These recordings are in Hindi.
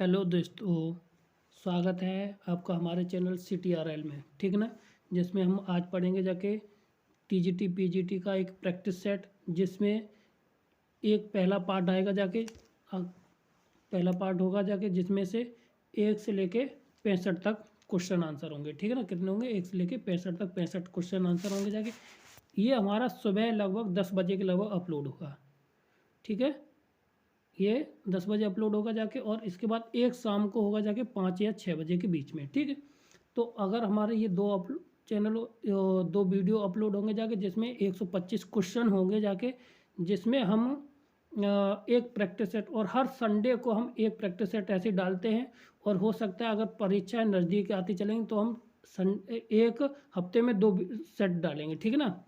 हेलो दोस्तों, स्वागत है आपका हमारे चैनल CTRL में। ठीक ना, जिसमें हम आज पढ़ेंगे जाके TGT PGT का एक प्रैक्टिस सेट, जिसमें एक पहला पार्ट आएगा जाके पहला पार्ट होगा जाके जिसमें से 1 से लेके 65 तक क्वेश्चन आंसर होंगे। ठीक है ना, कितने होंगे? 1 से लेके 65 तक 65 क्वेश्चन आंसर होंगे जाके। ये हमारा सुबह लगभग 10 बजे के लगभग अपलोड होगा। ठीक है, ये 10 बजे अपलोड होगा जाके, और इसके बाद एक शाम को होगा जाके 5 या 6 बजे के बीच में। ठीक है, तो अगर हमारे ये दो वीडियो अपलोड होंगे जाके, जिसमें 125 क्वेश्चन होंगे जाके, जिसमें हम एक प्रैक्टिस सेट, और हर संडे को हम एक प्रैक्टिस सेट ऐसे डालते हैं। और हो सकता है अगर परीक्षाएं नज़दीक आती चलेंगी तो हम एक हफ्ते में 2 सेट डालेंगे। ठीक है ना,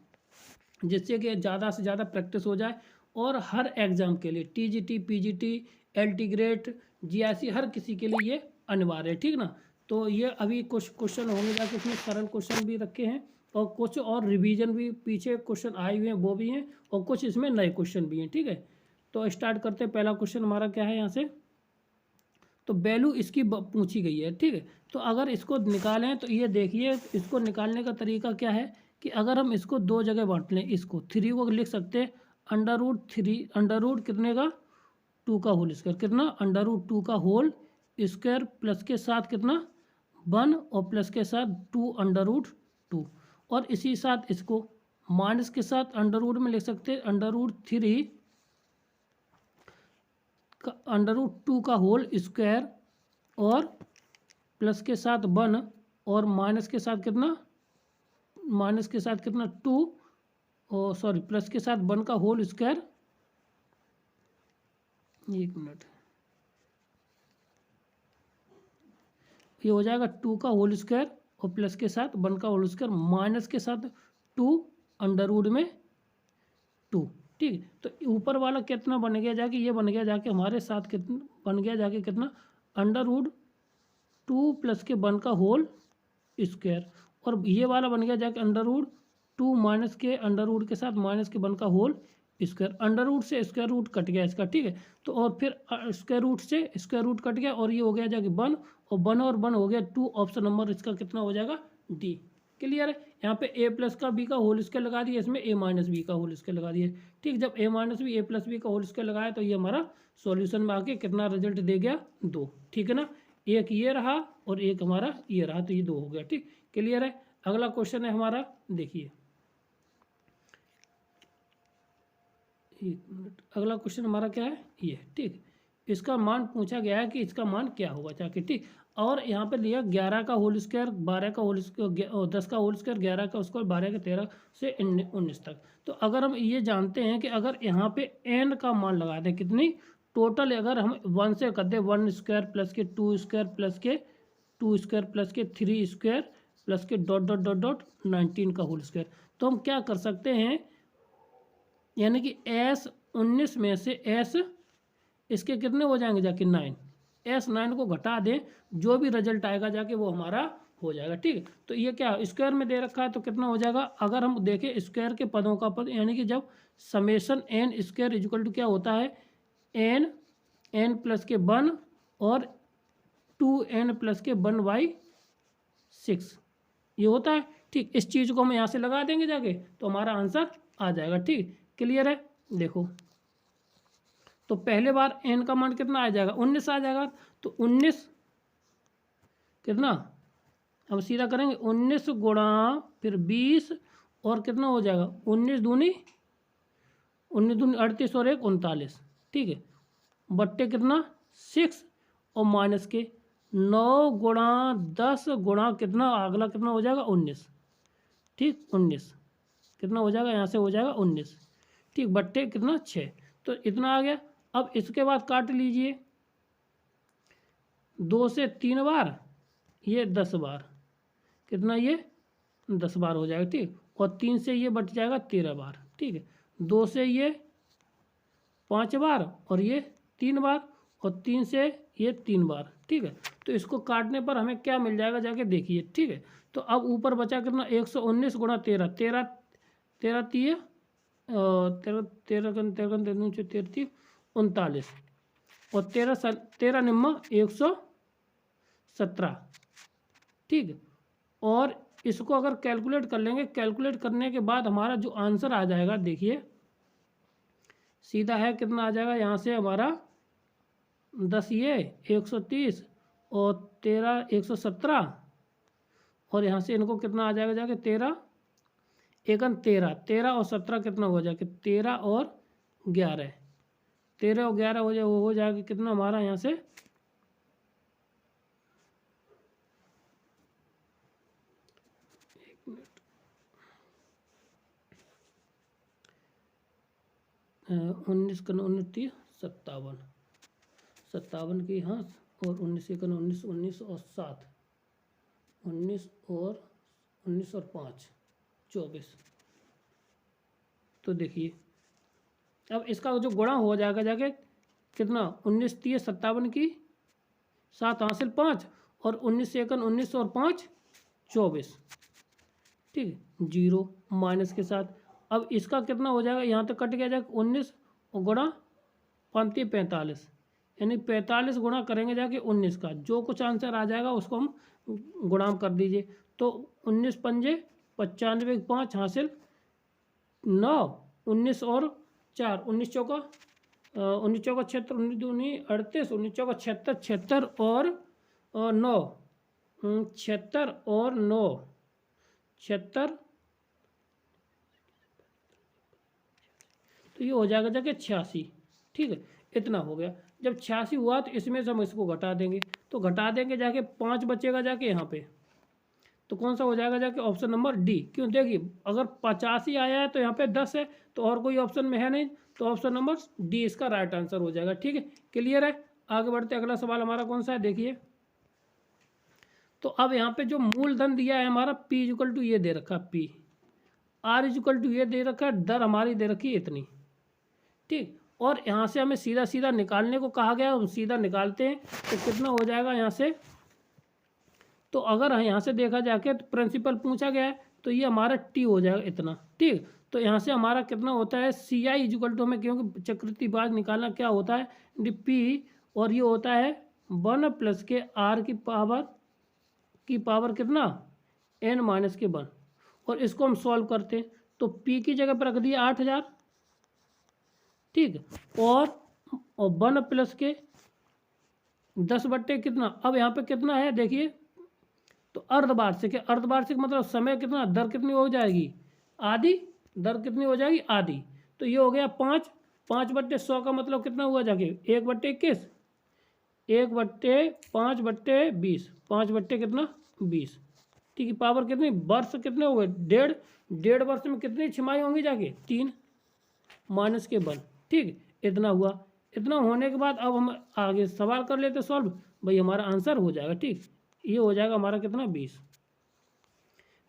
जिससे कि ज़्यादा से ज़्यादा प्रैक्टिस हो जाए। और हर एग्ज़ाम के लिए TGT PGT LT grade GIC हर किसी के लिए ये अनिवार्य है। ठीक ना, तो ये अभी कुछ क्वेश्चन होंगे जाके, इसमें सरल क्वेश्चन भी रखे हैं और कुछ और रिवीजन भी पीछे क्वेश्चन आए हुए हैं वो भी हैं, और कुछ इसमें नए क्वेश्चन भी हैं। ठीक है, तो स्टार्ट करते हैं। पहला क्वेश्चन हमारा क्या है यहाँ से, तो वैल्यू इसकी पूछी गई है। ठीक है, तो अगर इसको निकालें तो ये देखिए, इसको निकालने का तरीका क्या है कि अगर हम इसको दो जगह बांट लें, इसको 3 को लिख सकते हैं √3, अंडर रूट कितने का 2 का होल स्क्वायर, कितना √2 का होल स्क्वायर, प्लस के साथ कितना 1 और प्लस के साथ 2 √2। और इसी साथ इसको माइनस के साथ अंडर रूट में लिख सकते हैं √3 √2 का होल स्क्वायर, और प्लस के साथ 1 और माइनस के साथ कितना 2, और सॉरी प्लस के साथ 1 का होल स्क्वायर। एक मिनट, ये हो जाएगा 2 का होल स्क्वायर और प्लस के साथ 1 का होल स्क्वायर, माइनस के साथ 2 अंडर रूट में 2। ठीक है, तो ऊपर वाला कितना बन गया जाके, ये बन गया जाके हमारे साथ कितना बन गया जाके, कितना √2 प्लस के 1 का होल स्क्वायर, और ये वाला बन गया जाके √2 माइनस के अंडर रूट के साथ माइनस के 1 का होल स्क्वायर। अंडर रूट से स्क्वायर रूट कट गया इसका। ठीक है, तो और फिर स्क्वायर रूट से स्क्वायर रूट कट गया, और ये हो गया जाके 1, और 1 और 1 हो गया 2। ऑप्शन नंबर इसका कितना हो जाएगा? डी। क्लियर है? यहाँ पे a प्लस का b का होल स्क्वायर लगा दिया, इसमें a माइनस b का होल स्क्वायर लगा दिया। ठीक, जब a minus b a plus b का होल स्क्वायर लगाया तो ये हमारा सॉल्यूशन में आके कितना रिजल्ट दे गया? 2। ठीक है ना, एक ये रहा और एक हमारा ये रहा, तो ये 2 हो गया। ठीक, क्लियर है? अगला क्वेश्चन है हमारा, देखिए एक मिनट, अगला क्वेश्चन हमारा क्या है ये। ठीक, इसका मान पूछा गया है कि इसका मान क्या होगा जाके। ठीक, और यहाँ पे लिया 11 का होल स्क्वायर, 12 का होल स्क्वायर, 10 का होल स्क्वायर, 11 का स्क्वायर, 12 का 13 से 19 तक। तो अगर हम ये जानते हैं कि अगर यहाँ पे n का मान लगा दें, कितनी टोटल, अगर हम 1 से कर दें 1 स्क्वायर प्लस के 2 स्क्वायर प्लस के 2 स्क्वायर प्लस के 3 स्क्वायर प्लस के डॉट डॉट डॉट डॉट 19 का होल स्क्वायर, तो हम क्या कर सकते हैं, यानी कि S19 में से S इसके कितने हो जाएंगे जाके 9, S9 को घटा दें, जो भी रिजल्ट आएगा जाके वो हमारा हो जाएगा। ठीक, तो ये क्या स्क्वायर में दे रखा है, तो कितना हो जाएगा, अगर हम देखें स्क्वायर के पदों का पद, यानी कि जब summation n square equal to क्या होता है, n प्लस के 1 और 2n प्लस के 1/6 ये होता है। ठीक, इस चीज़ को हम यहाँ से लगा देंगे जाके, तो हमारा आंसर आ जाएगा। ठीक, क्लियर है? देखो, तो पहले बार n का मान कितना आ जाएगा, 19 आ जाएगा। तो 19 कितना, हम सीधा करेंगे 19 गुणा फिर 20, और कितना हो जाएगा 19 दूनी 38 और 1 39। ठीक है, बट्टे कितना 6, और माइनस के 9 गुणा 10 गुणा कितना, अगला कितना हो जाएगा 19। ठीक, 19 कितना हो जाएगा, यहाँ से हो जाएगा 19। ठीक, बट्टे कितना 6, तो इतना आ गया। अब इसके बाद काट लीजिए, 2 से 3 बार, ये 10 बार, कितना ये 10 बार हो जाएगा। ठीक, और 3 से ये बट जाएगा 13 बार। ठीक है, 2 से ये 5 बार, और ये 3 बार, और 3 से ये 3 बार। ठीक है, तो इसको काटने पर हमें क्या मिल जाएगा जाके देखिए। ठीक है, तो अब ऊपर बचा कितना 119 गुणा 13, 13 39, और 13 निम्मा 117, ठीक है। और इसको अगर कैलकुलेट कर लेंगे, कैलकुलेट करने के बाद हमारा जो आंसर आ जाएगा, देखिए सीधा है, कितना आ जाएगा यहाँ से हमारा 10 ये 130 और 13 117, और यहाँ से इनको कितना आ जाएगा जाके 13 एकन 13, 13 और 17 कितना हो जाएगा 13 और 11, 13 और 11 हो जाए, वो हो जाएगा कितना हमारा यहाँ से 19 का 29 57, 57 की हाँ, और 19 का 19, 19 और 7, 19 और 5 24। तो देखिए अब इसका जो गुणा हो जाएगा जाके कितना 19 30 57 की 7 हासिल 5, और 19 एकन 19 और 5 24, ठीक है, 0 माइनस के साथ। अब इसका कितना हो जाएगा, यहाँ तक कट गया जाएगा 19 और गुणा 35 45, यानी 45 गुणा करेंगे जाके 19 का, जो कुछ आंसर आ जाएगा उसको हम गुणाम कर दीजिए। तो 19 पंजे 95, 5 हासिल 9, 19 और 4 19 चौका 76, 19 दूनी 38, 19 चौका 76, 76 और 9 76 और 9 76, तो ये हो जाएगा जाके 86, ठीक है, इतना हो गया। जब 86 हुआ तो इसमें से हम इसको घटा देंगे, तो घटा देंगे जाके 5 बचेगा जाके यहाँ पे, तो कौन सा हो जाएगा जाके ऑप्शन नंबर डी। क्यों, देखिए अगर 85 आया है तो यहाँ पे 10 है, तो और कोई ऑप्शन में है नहीं, तो ऑप्शन नंबर डी इसका राइट आंसर हो जाएगा, ठीक है, क्लियर है। आगे बढ़ते, अगला सवाल हमारा कौन सा है, देखिए। तो अब यहाँ पे जो मूलधन दिया है हमारा P इक्वल टू ये दे रखा है, P, R इक्वल टू ये दे रखा है, दर हमारी दे रखी है इतनी, ठीक, और यहाँ से हमें सीधा सीधा निकालने को कहा गया, हम सीधा निकालते हैं तो कितना हो जाएगा यहाँ से। तो अगर यहाँ से देखा जाके तो प्रिंसिपल पूछा गया है, तो ये हमारा टी हो जाएगा इतना, ठीक। तो यहाँ से हमारा कितना होता है सी आई इक्वल टू, हमें क्योंकि चक्रवृद्धि ब्याज निकालना क्या होता है डी, और ये होता है 1 प्लस के आर की पावर कितना n माइनस के 1, और इसको हम सॉल्व करते हैं तो p की जगह पर रख दिया 8000, ठीक, और 1 प्लस के 10 बट्टे कितना, अब यहाँ पे कितना है देखिए, तो अर्धवार्षिक है, अर्धवार्षिक मतलब समय कितना, दर कितनी हो जाएगी आधी, दर कितनी हो जाएगी आधी, तो ये हो गया 5, 5 बट्टे 100 का मतलब कितना हुआ जाके 1 बट्टे 21, 1 बट्टे 5 बट्टे 20, 5 बट्टे कितना 20, ठीक है, पावर कितनी, वर्ष कितने हो गए 1.5, 1.5 वर्ष में कितनी छिमाई होंगी जाके 3 माइनस के 1, ठीक, इतना हुआ। इतना होने के बाद अब हम आगे सवाल कर लेते सॉल्व, भाई हमारा आंसर हो जाएगा, ठीक, ये हो जाएगा हमारा कितना 20,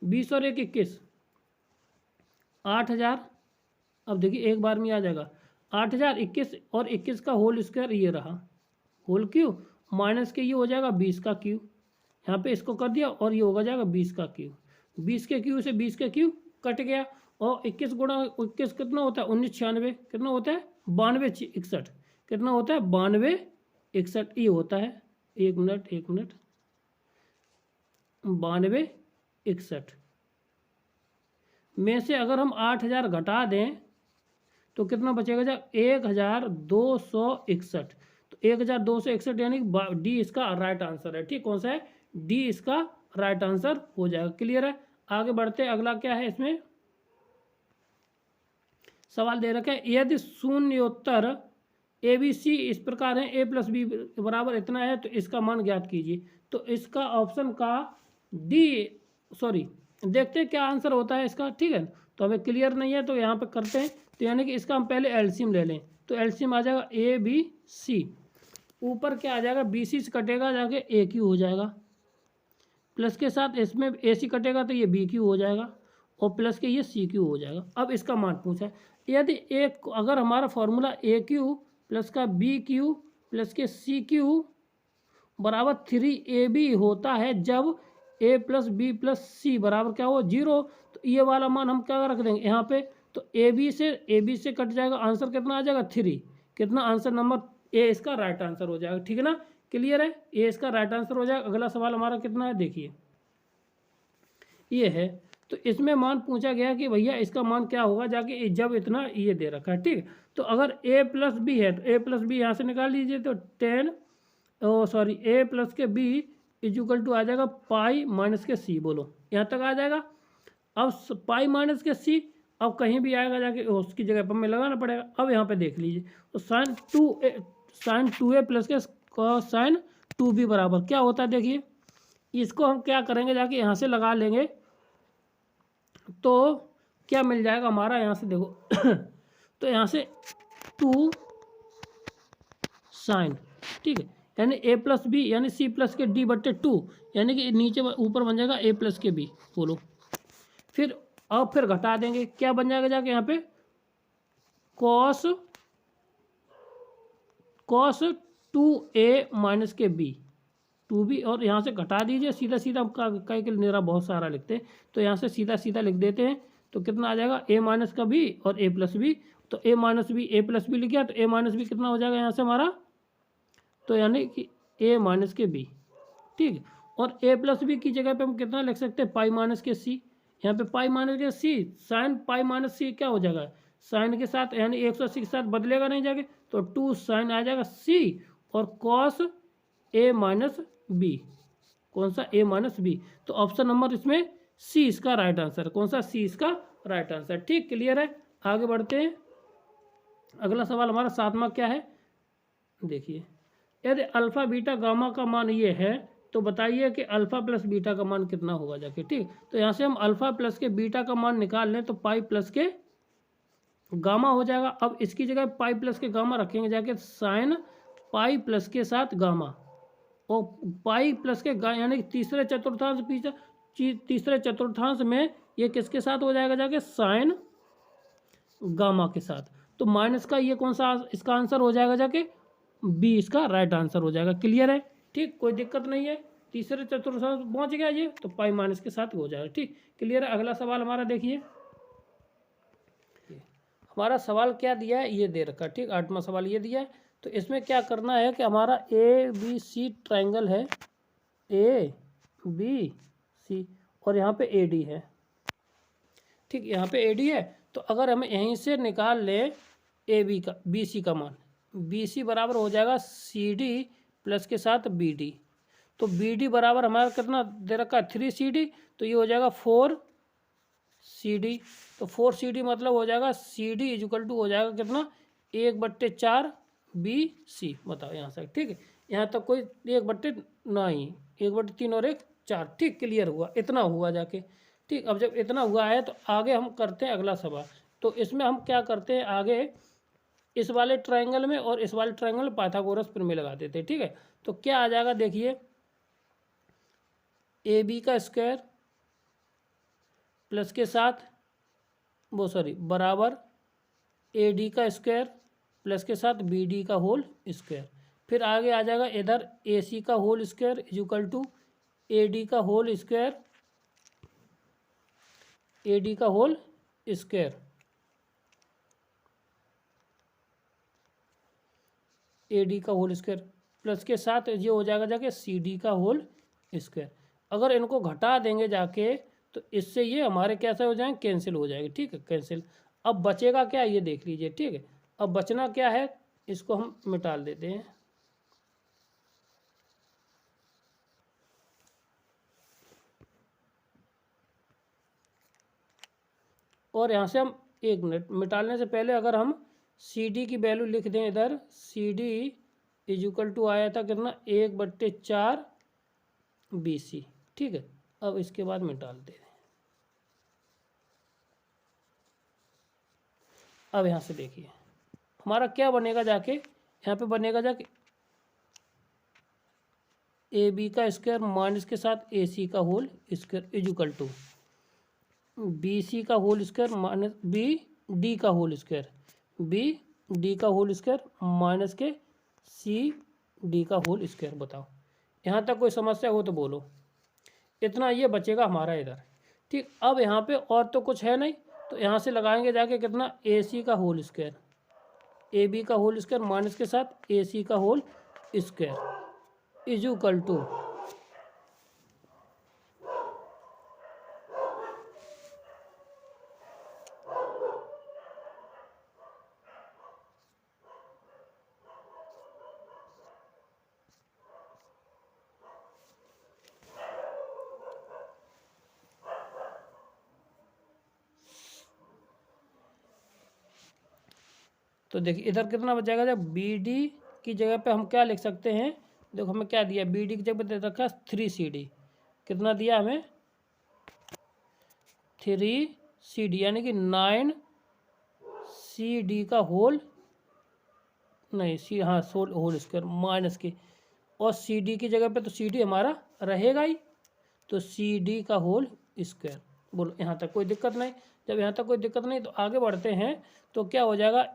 20 और 1 21, 8000। अब देखिए एक बार में आ जाएगा 8000, 21 और 21 का होल स्क्वायर ये रहा, होल क्यू माइनस के ये हो जाएगा 20 का क्यू, यहाँ पे इसको कर दिया और ये होगा जाएगा 20 का क्यू, 20 के क्यू से 20 के क्यू कट गया, और 21 गुणा 21 कितना होता है 19 96, कितना होता है 92 61, कितना होता है 92 61, ये होता है 1 मिनट 92 61 में से अगर हम 8000 घटा दें तो कितना बचेगा जा 1261, तो 1261 यानी डी इसका राइट आंसर है, ठीक, कौन सा है डी इसका राइट आंसर हो जाएगा, क्लियर है। आगे बढ़ते, अगला क्या है, इसमें सवाल दे रखा है यदि शून्योत्तर ए बी सी इस प्रकार है, ए प्लस बी बराबर इतना है, तो इसका मान ज्ञात कीजिए। तो इसका ऑप्शन का डी, सॉरी देखते हैं क्या आंसर होता है इसका, ठीक है, तो हमें क्लियर नहीं है तो यहाँ पे करते हैं, तो यानी कि इसका हम पहले एलसीएम ले लें, तो एलसीएम आ जाएगा ए बी सी, ऊपर क्या आ जाएगा बी सी से कटेगा जाके ए क्यू हो जाएगा, प्लस के साथ इसमें ए सी कटेगा तो ये बी क्यू हो जाएगा, और प्लस के ये सी क्यू हो जाएगा। अब इसका मान पूछा है, यदि एक अगर हमारा फॉर्मूला ए क्यू प्लस का बी क्यू प्लस के सी क्यू बराबर 3ab होता है जब a प्लस बी प्लस सी बराबर क्या हो 0, तो ये वाला मान हम क्या रख देंगे यहाँ पे, तो ए बी से कट जाएगा, आंसर कितना आ जाएगा 3, कितना आंसर नंबर ए इसका राइट आंसर हो जाएगा, ठीक है ना, क्लियर है, ए इसका राइट आंसर हो जाएगा। अगला सवाल हमारा कितना है देखिए, ये है, तो इसमें मान पूछा गया कि भैया इसका मान क्या होगा जाके जब इतना ये दे रखा है, ठीक। तो अगर ए प्लस बी है तो ए प्लस बी यहाँ से निकाल लीजिए, तो 10 सॉरी ए प्लस के बी इक्वल टू आ जाएगा पाई माइनस के सी, बोलो यहाँ तक आ जाएगा। अब पाई माइनस के सी अब कहीं भी आएगा जाके उसकी जगह पर हमें लगाना पड़ेगा। अब यहाँ पे देख लीजिए, तो साइन टू ए प्लस के साइन टू बी बराबर क्या होता है देखिए, इसको हम क्या करेंगे जाके यहाँ से लगा लेंगे, तो क्या मिल जाएगा हमारा यहाँ से देखो तो यहाँ से 2 साइन, ठीक है, यानी ए प्लस बी यानी सी प्लस के डी बट्टे 2, यानी कि नीचे ऊपर बन जाएगा ए प्लस के बी, बोलो फिर अब फिर घटा देंगे, क्या बन जाएगा जाके यहाँ पे कॉस 2a माइनस के बी 2b, और यहाँ से घटा दीजिए सीधा सीधा, कई के नेरा बहुत सारा लिखते हैं तो यहाँ से सीधा सीधा लिख देते हैं, तो कितना आ जाएगा a माइनस का बी और a प्लस बी, तो a minus B a plus B लिख गया, तो a माइनस बी कितना हो जाएगा यहाँ से हमारा, तो यानी कि a माइनस के बी, ठीक। और a प्लस बी की जगह पे हम कितना लिख सकते हैं पाई माइनस के सी, यहाँ पे पाई माइनस के सी, साइन पाई माइनस सी क्या हो जाएगा साइन के साथ, यानी 180 के साथ बदलेगा नहीं जाके, तो 2 साइन आ जाएगा सी और कॉस ए माइनस बी, कौन सा ए माइनस बी, तो ऑप्शन नंबर इसमें सी इसका राइट आंसर, कौन सा सी इसका राइट आंसर, ठीक, क्लियर है। आगे बढ़ते हैं, अगला सवाल हमारा 7वां क्या है देखिए, यदि अल्फा बीटा गामा का मान ये है तो बताइए कि अल्फा प्लस बीटा का मान कितना होगा जाके, ठीक। तो यहाँ से हम अल्फा प्लस के बीटा का मान निकाल लें तो पाई प्लस के गामा हो जाएगा। अब इसकी जगह पाई प्लस के गामा रखेंगे जाके साइन पाई प्लस के साथ गामा, और पाई प्लस के यानी कि तीसरे चतुर्थांश में ये किसके साथ हो जाएगा जाके साइन गामा के साथ, तो माइनस का ये कौन सा इसका आंसर हो जाएगा जाके बी इसका राइट आंसर हो जाएगा, क्लियर है, ठीक, कोई दिक्कत नहीं है, तीसरे चतुर्थांश पहुंच गया ये, तो पाई माइनस के साथ हो जाएगा, ठीक, क्लियर है। अगला सवाल हमारा देखिए, हमारा सवाल क्या दिया है ये दे रखा, ठीक, 8वां सवाल ये दिया है, तो इसमें क्या करना है कि हमारा ए बी सी ट्राइंगल है, ए बी सी और यहाँ पे ए डी है, ठीक, यहाँ पे ए डी है, तो अगर हम यहीं से निकाल लें ए बी का बी सी का मान, बी सी बराबर हो जाएगा सी डी प्लस के साथ बी डी, तो बी डी बराबर हमारा कितना दे रखा है 3 सी डी, तो ये हो जाएगा 4 सी डी, तो 4 सी डी मतलब हो जाएगा सी डी इक्वल टू हो जाएगा कितना 1/4 बी सी, बताओ यहाँ से, ठीक है, यहाँ तक कोई 1/9 1/3 और 1 4, ठीक, क्लियर हुआ, इतना हुआ जाके, ठीक। अब जब इतना हुआ है तो आगे हम करते हैं अगला सवाल, तो इसमें हम क्या करते हैं आगे इस वाले ट्रायंगल में और इस वाले ट्रायंगल में पाइथागोरस प्रमेय लगा देते हैं, ठीक है। तो क्या आ जाएगा देखिए, ए बी का स्क्वायर प्लस के साथ बराबर ए डी का स्क्वायर प्लस के साथ बी डी का होल स्क्वायर, फिर आगे आ जाएगा इधर ए सी का whole square equal to A D का होल स्क्वायर, ए डी का होल स्क्वायर, ए डी का होल स्क्वायर प्लस के साथ ये हो जाएगा जाके सी डी का होल स्क्वायर। अगर इनको घटा देंगे जाके तो इससे ये हमारे कैसे हो जाएंगे कैंसिल हो जाएंगे, ठीक है, कैंसिल। अब बचेगा क्या ये देख लीजिए, ठीक है, अब बचना क्या है इसको हम मिटा देते हैं, और यहाँ से हम 1 मिनट मिटाने से पहले अगर हम सी डी की वैल्यू लिख दें इधर, सी डी इक्वल टू आया था कितना 1/4 बी सी, ठीक है। अब इसके बाद मिटा देते हैं, अब यहाँ से देखिए हमारा क्या बनेगा जाके, यहाँ पे बनेगा जाके ए बी का स्क्वायर माइनस के साथ ए सी का whole square equal to B C का whole square minus B D का होल स्क्वायर, बी डी का होल स्क्वायर माइनस के सी डी का होल स्क्वायर। बताओ यहाँ तक कोई समस्या हो तो बोलो, इतना ये बचेगा हमारा इधर, ठीक। अब यहाँ पे और तो कुछ है नहीं, तो यहाँ से लगाएंगे जाके कितना ए सी का होल स्क्वायर ए बी का होल स्क्वायर माइनस के साथ ए सी का whole square is equal to तो देखिए इधर कितना बच जाएगा, जब बी डी की जगह पे हम क्या लिख सकते हैं, देखो हमें क्या दिया, बी डी की जगह पे दे रखा है 3CD, कितना दिया हमें 3CD, यानी कि 9CD का होल, नहीं सी, हाँ होल स्क्वायर माइनस के, और CD की जगह पे तो CD हमारा रहेगा ही, तो CD का होल स्क्वायर। बोलो यहाँ तक कोई दिक्कत नहीं? जब यहाँ तक कोई दिक्कत नहीं तो आगे बढ़ते हैं, तो क्या हो जाएगा,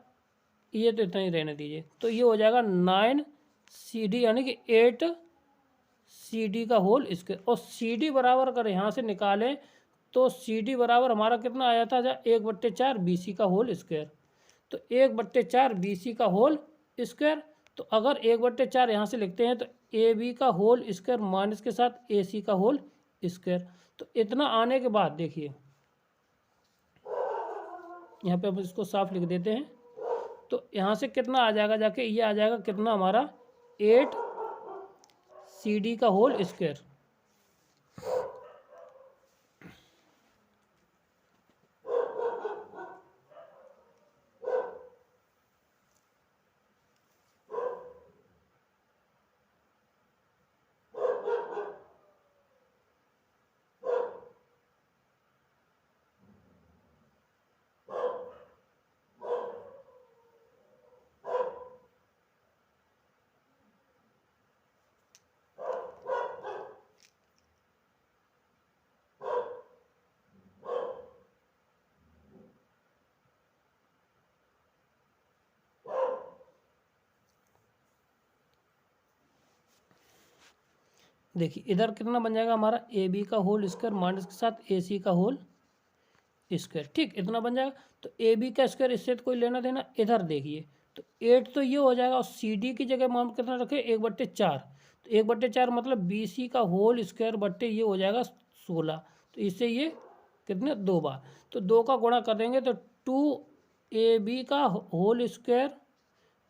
ये तो इतना ही रहने दीजिए, तो ये हो जाएगा 9CD यानी कि 8CD का होल स्क्वायर, और CD बराबर अगर यहाँ से निकालें तो CD बराबर हमारा कितना आया था, जहाँ 1/4 BC का होल स्क्वायर, तो 1/4 BC का होल स्क्वायर, तो अगर 1/4 यहाँ से लिखते हैं तो AB का होल स्क्वायर माइनस के साथ AC का होल स्क्वायर। तो इतना आने के बाद देखिए यहाँ पे हम इसको साफ लिख देते हैं, तो यहाँ से कितना आ जाएगा, जाके ये आ जाएगा कितना हमारा 8CD का होल स्क्वायर। देखिए इधर कितना बन जाएगा हमारा, ए बी का होल स्क्वायर माइनस के साथ ए सी का होल स्क्वायर, ठीक इतना बन जाएगा। तो ए बी का स्क्वायर इससे तो कोई लेना देना, इधर देखिए तो 8 तो ये हो जाएगा, और सी डी की जगह मान कितना रखे 1/4, तो 1/4 मतलब बी सी का होल स्क्वायर बट्टे ये हो जाएगा 16, तो इससे ये कितने 2 बार, तो 2 का गुणा कर देंगे तो 2AB का होल स्क्वायर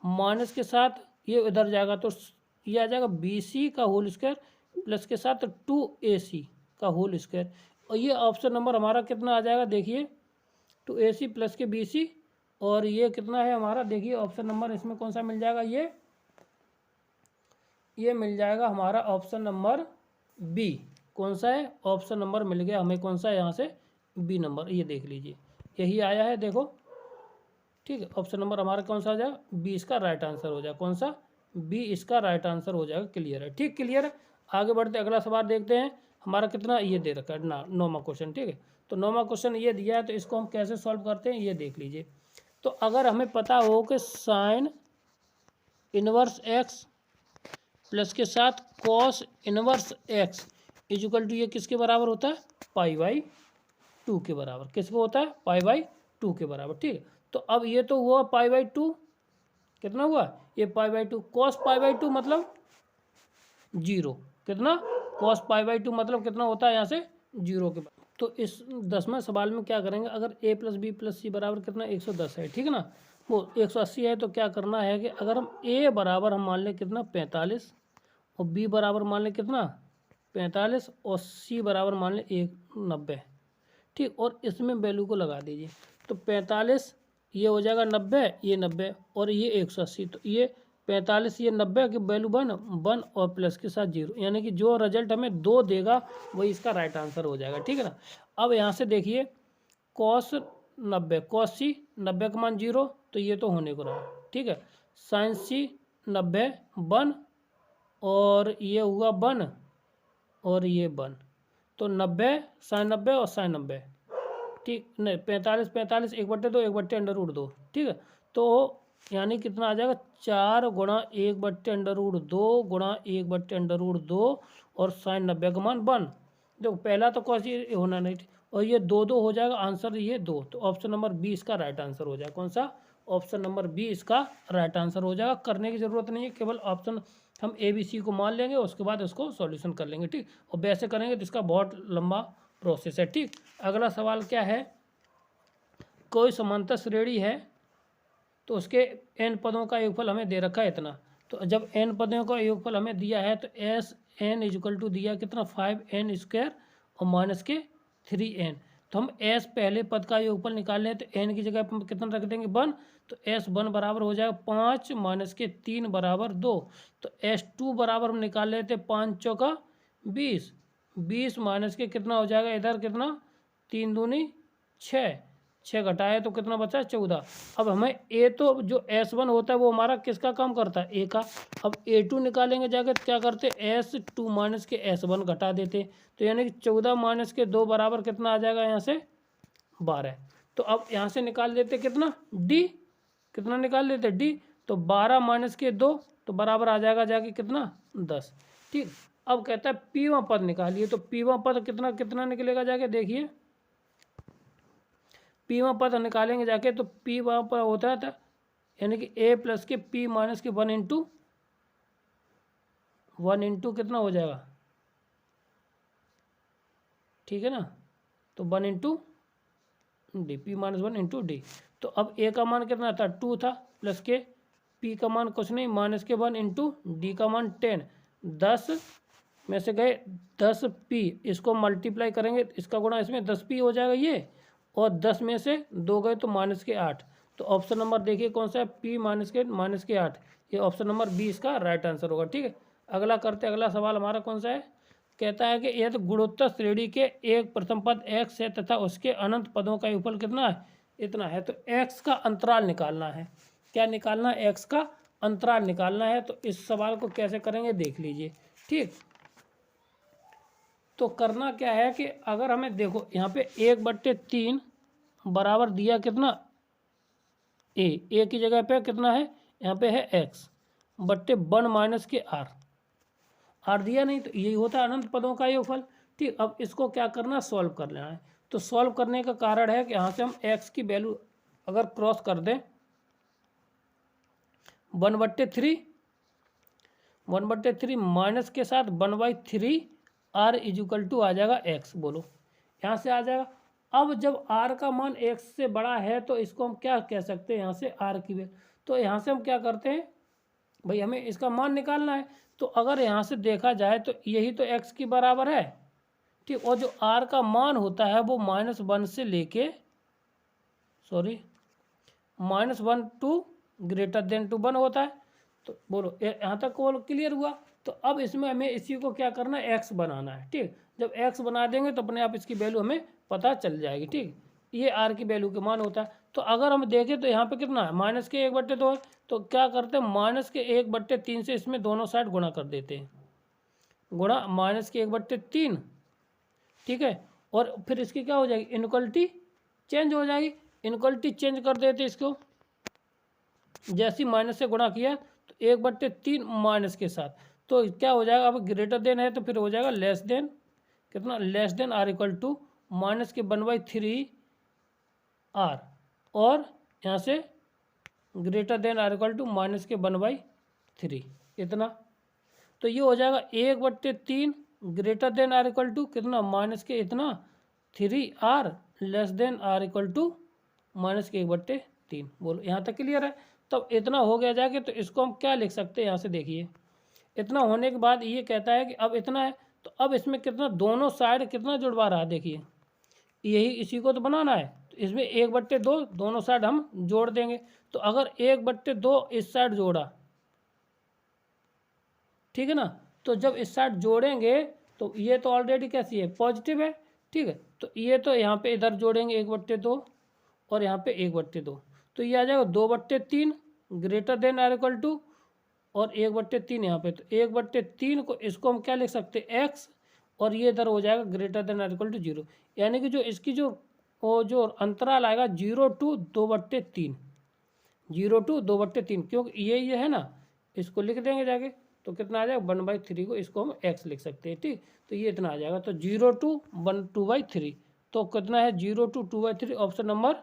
माइनस के साथ ये इधर जाएगा तो ये आ जाएगा BC का होल स्क्वायर प्लस के साथ 2AC का होल स्क्वायर, और ये ऑप्शन नंबर हमारा कितना आ जाएगा, देखिए 2AC प्लस के BC, और ये कितना है हमारा, देखिए ऑप्शन नंबर इसमें कौन सा मिल जाएगा, ये मिल जाएगा हमारा ऑप्शन नंबर B। कौन सा है, ऑप्शन नंबर मिल गया हमें, कौन सा है यहाँ से B नंबर, ये देख लीजिए यही आया है, देखो ठीक है। ऑप्शन नंबर हमारा कौन सा आ जाएगा, B इसका राइट आंसर हो जाएगा, कौन सा B इसका राइट आंसर हो जाएगा। क्लियर है, ठीक क्लियर है। आगे बढ़ते अगला सवाल देखते हैं, हमारा कितना ये दे रखा है ना 9वां क्वेश्चन, ठीक है। तो 9वां क्वेश्चन ये दिया है, तो इसको हम कैसे सॉल्व करते हैं ये देख लीजिए। तो अगर हमें पता हो कि साइन इनवर्स एक्स प्लस के साथ cos inverse x equal to ये किसके बराबर होता है, π/2 के बराबर, किसको होता है π/2 के बराबर, ठीक है। तो अब ये तो हुआ π/2, कितना हुआ ये π/2, cos π/2 मतलब 0, कितना cos π/2 मतलब कितना होता है यहाँ से 0 के बराबर। तो इस 10वें सवाल में क्या करेंगे, अगर a + b + c बराबर कितना 110 है, ठीक है ना, वो 180 है, तो क्या करना है कि अगर हम a बराबर हम मान लें कितना 45, और b बराबर मान लें कितना 45, और c बराबर मान लें 90, ठीक, और इसमें वैल्यू को लगा दीजिए। तो 45 ये हो जाएगा 90, ये 90 और ये 180, तो ये 45 ये 90 की वैल्यू 1 और प्लस के साथ 0, यानी कि जो रिजल्ट हमें 2 देगा वही इसका राइट आंसर हो जाएगा, ठीक है ना। अब यहाँ से देखिए cos 90, cos c 90 का मान 0, तो ये तो होने को रहा, ठीक है। sin c 90 1 और ये हुआ 1 और ये 1, तो 90 sin 90 और sin 90, ठीक नहीं 45 45 1/2 1/√2, ठीक है। तो यानी कितना आ जाएगा 4 गुणा 1/√2 गुणा 1/√2 और sin 90 का मान 1, देखो पहला तो कौन सी होना नहीं, और ये 2 2 हो जाएगा आंसर, ये 2, तो ऑप्शन नंबर 20 का राइट आंसर हो जाएगा, कौन सा ऑप्शन नंबर बी इसका राइट आंसर हो जाएगा। करने की ज़रूरत नहीं है, केवल ऑप्शन हम ए बी सी को मान लेंगे, उसके बाद उसको सॉल्यूशन कर लेंगे, ठीक। और वैसे करेंगे तो इसका बहुत लंबा प्रोसेस है, ठीक। अगला सवाल क्या है, कोई समांतर श्रेणी है तो उसके n पदों का योगफल हमें दे रखा है इतना। तो जब n पदों का योगफल हमें दिया है तो एस एन इक्वल टू दिया कितना 5n² और माइनस के 3n। तो हम s पहले पद का योगफल निकाल लें तो n की जगह पर कितना रख देंगे 1। तो s1 बराबर हो जाएगा 5 माइनस के 3 बराबर 2। तो s2 बराबर हम निकाल लेते 5 चौका 20, 20 माइनस के कितना हो जाएगा इधर कितना 3 दूनी 6, 6 घटाए तो कितना बचा 14। अब हमें ए तो जो S1 होता है वो हमारा किसका काम करता है, ए का। अब A2 निकालेंगे जाके तो क्या करते S2 माइनस के S1 घटा देते। तो यानी कि 14 माइनस के 2 बराबर कितना आ जाएगा यहाँ से 12। तो अब यहाँ से निकाल लेते कितना D, कितना निकाल लेते D। तो 12 माइनस के 2 तो बराबर आ जाएगा जाके कितना 10, ठीक। अब कहता है पीवां पद निकालिए। तो पीवां पद कितना कितना निकलेगा जाके देखिए। पीवां पद निकालेंगे जाके तो पी वहाँ पर होता था यानी कि ए प्लस के पी माइनस के 1 इंटू कितना हो जाएगा, ठीक है ना। तो 1 into D, P minus 1 into D. तो अब ए का मान कितना था 2 था, प्लस के पी का मान कुछ नहीं माइनस के 1 इंटू डी का मान 10। 10 में से गए 10 पी, इसको मल्टीप्लाई करेंगे इसका गुणा इसमें 10 पी हो जाएगा ये, और 10 में से 2 गए तो माइनस के 8। तो ऑप्शन नंबर देखिए कौन सा है, पी माइनस के 8। ये ऑप्शन नंबर बी इसका राइट आंसर होगा, ठीक है। अगला करते, अगला सवाल हमारा कौन सा है, कहता है कि यदि गुणोत्तर श्रेणी के एक प्रथम पद x है तथा उसके अनंत पदों का योगफल कितना है, इतना है। तो x का अंतराल निकालना है। क्या निकालना है, x का अंतराल निकालना है। तो इस सवाल को कैसे करेंगे देख लीजिए, ठीक। तो करना क्या है कि अगर हमें देखो यहाँ पे 1/3 बराबर दिया कितना ए की जगह पे कितना है यहाँ पे है x बट्टे 1 माइनस के आर दिया नहीं, तो यही होता है अनंत पदों का योगफल, ठीक। अब इसको क्या करना, सॉल्व कर लेना है। तो सॉल्व करने का कारण है कि यहाँ से हम x की वैल्यू अगर क्रॉस कर दें 1/3 माइनस के साथ 1/3 r इक्वल टू आ जाएगा x, बोलो यहाँ से आ जाएगा। अब जब r का मान x से बड़ा है तो इसको हम क्या कह सकते हैं, यहाँ से r की वैल्यू। तो यहाँ से हम क्या करते हैं भाई, हमें इसका मान निकालना है। तो अगर यहाँ से देखा जाए तो यही तो x की बराबर है, ठीक। और जो r का मान होता है वो -1 से लेके -1 टू >1 होता है। तो बोलो यहाँ तक कॉल क्लियर हुआ। तो अब इसमें हमें इसी को क्या करना है, x बनाना है, ठीक। जब x बना देंगे तो अपने आप इसकी वैल्यू हमें पता चल जाएगी, ठीक। ये r की वैल्यू के मान होता है। तो अगर हम देखें तो यहाँ पे कितना है -1/2 है। तो क्या करते हैं -1/3 से इसमें दोनों साइड गुणा कर देते हैं, गुणा -1/3, ठीक है। और फिर इसकी क्या हो जाएगी, इनक्वलिटी चेंज हो जाएगी। इनक्वलिटी चेंज कर देते इसको, जैसे माइनस से गुणा किया तो 1/3 माइनस के साथ, तो क्या हो जाएगा, अब ग्रेटर देन है तो फिर हो जाएगा लेस देन कितना, less than r equal to minus के 1/3 r, और यहाँ से greater than r equal to minus के 1/3 इतना। तो ये हो जाएगा 1/3 greater than r equal to कितना माइनस के इतना 3r less than r equal to minus के 1/3। बोलो यहाँ तक क्लियर है। तब इतना हो गया जाके तो इसको हम क्या लिख सकते हैं, यहाँ से देखिए इतना होने के बाद ये कहता है कि अब इतना है। तो अब इसमें कितना दोनों साइड कितना जुड़वा रहा है, देखिए यही इसी को तो बनाना है। तो इसमें 1/2 दोनों साइड हम जोड़ देंगे। तो अगर 1/2 इस साइड जोड़ा, ठीक है ना। तो जब इस साइड जोड़ेंगे तो ये तो ऑलरेडी कैसी है, पॉजिटिव है, ठीक है। तो ये तो यहाँ पे इधर जोड़ेंगे 1/2 और यहाँ पे 1/2, तो ये आ जाएगा 2/3 greater than r equal to और 1/3 यहाँ पे। तो 1/3 को इसको हम क्या लिख सकते हैं x, और ये इधर हो जाएगा greater than r equal to 0। यानी कि जो इसकी जो अंतराल आएगा 0 to 2/3, 0 to 2/3, क्योंकि ये है ना, इसको लिख देंगे जाके तो कितना आ जाएगा 1/3 को इसको हम x लिख सकते हैं, ठीक। तो ये इतना आ जाएगा। तो 0 to 2/3 तो कितना है 0 to 2/3, ऑप्शन नंबर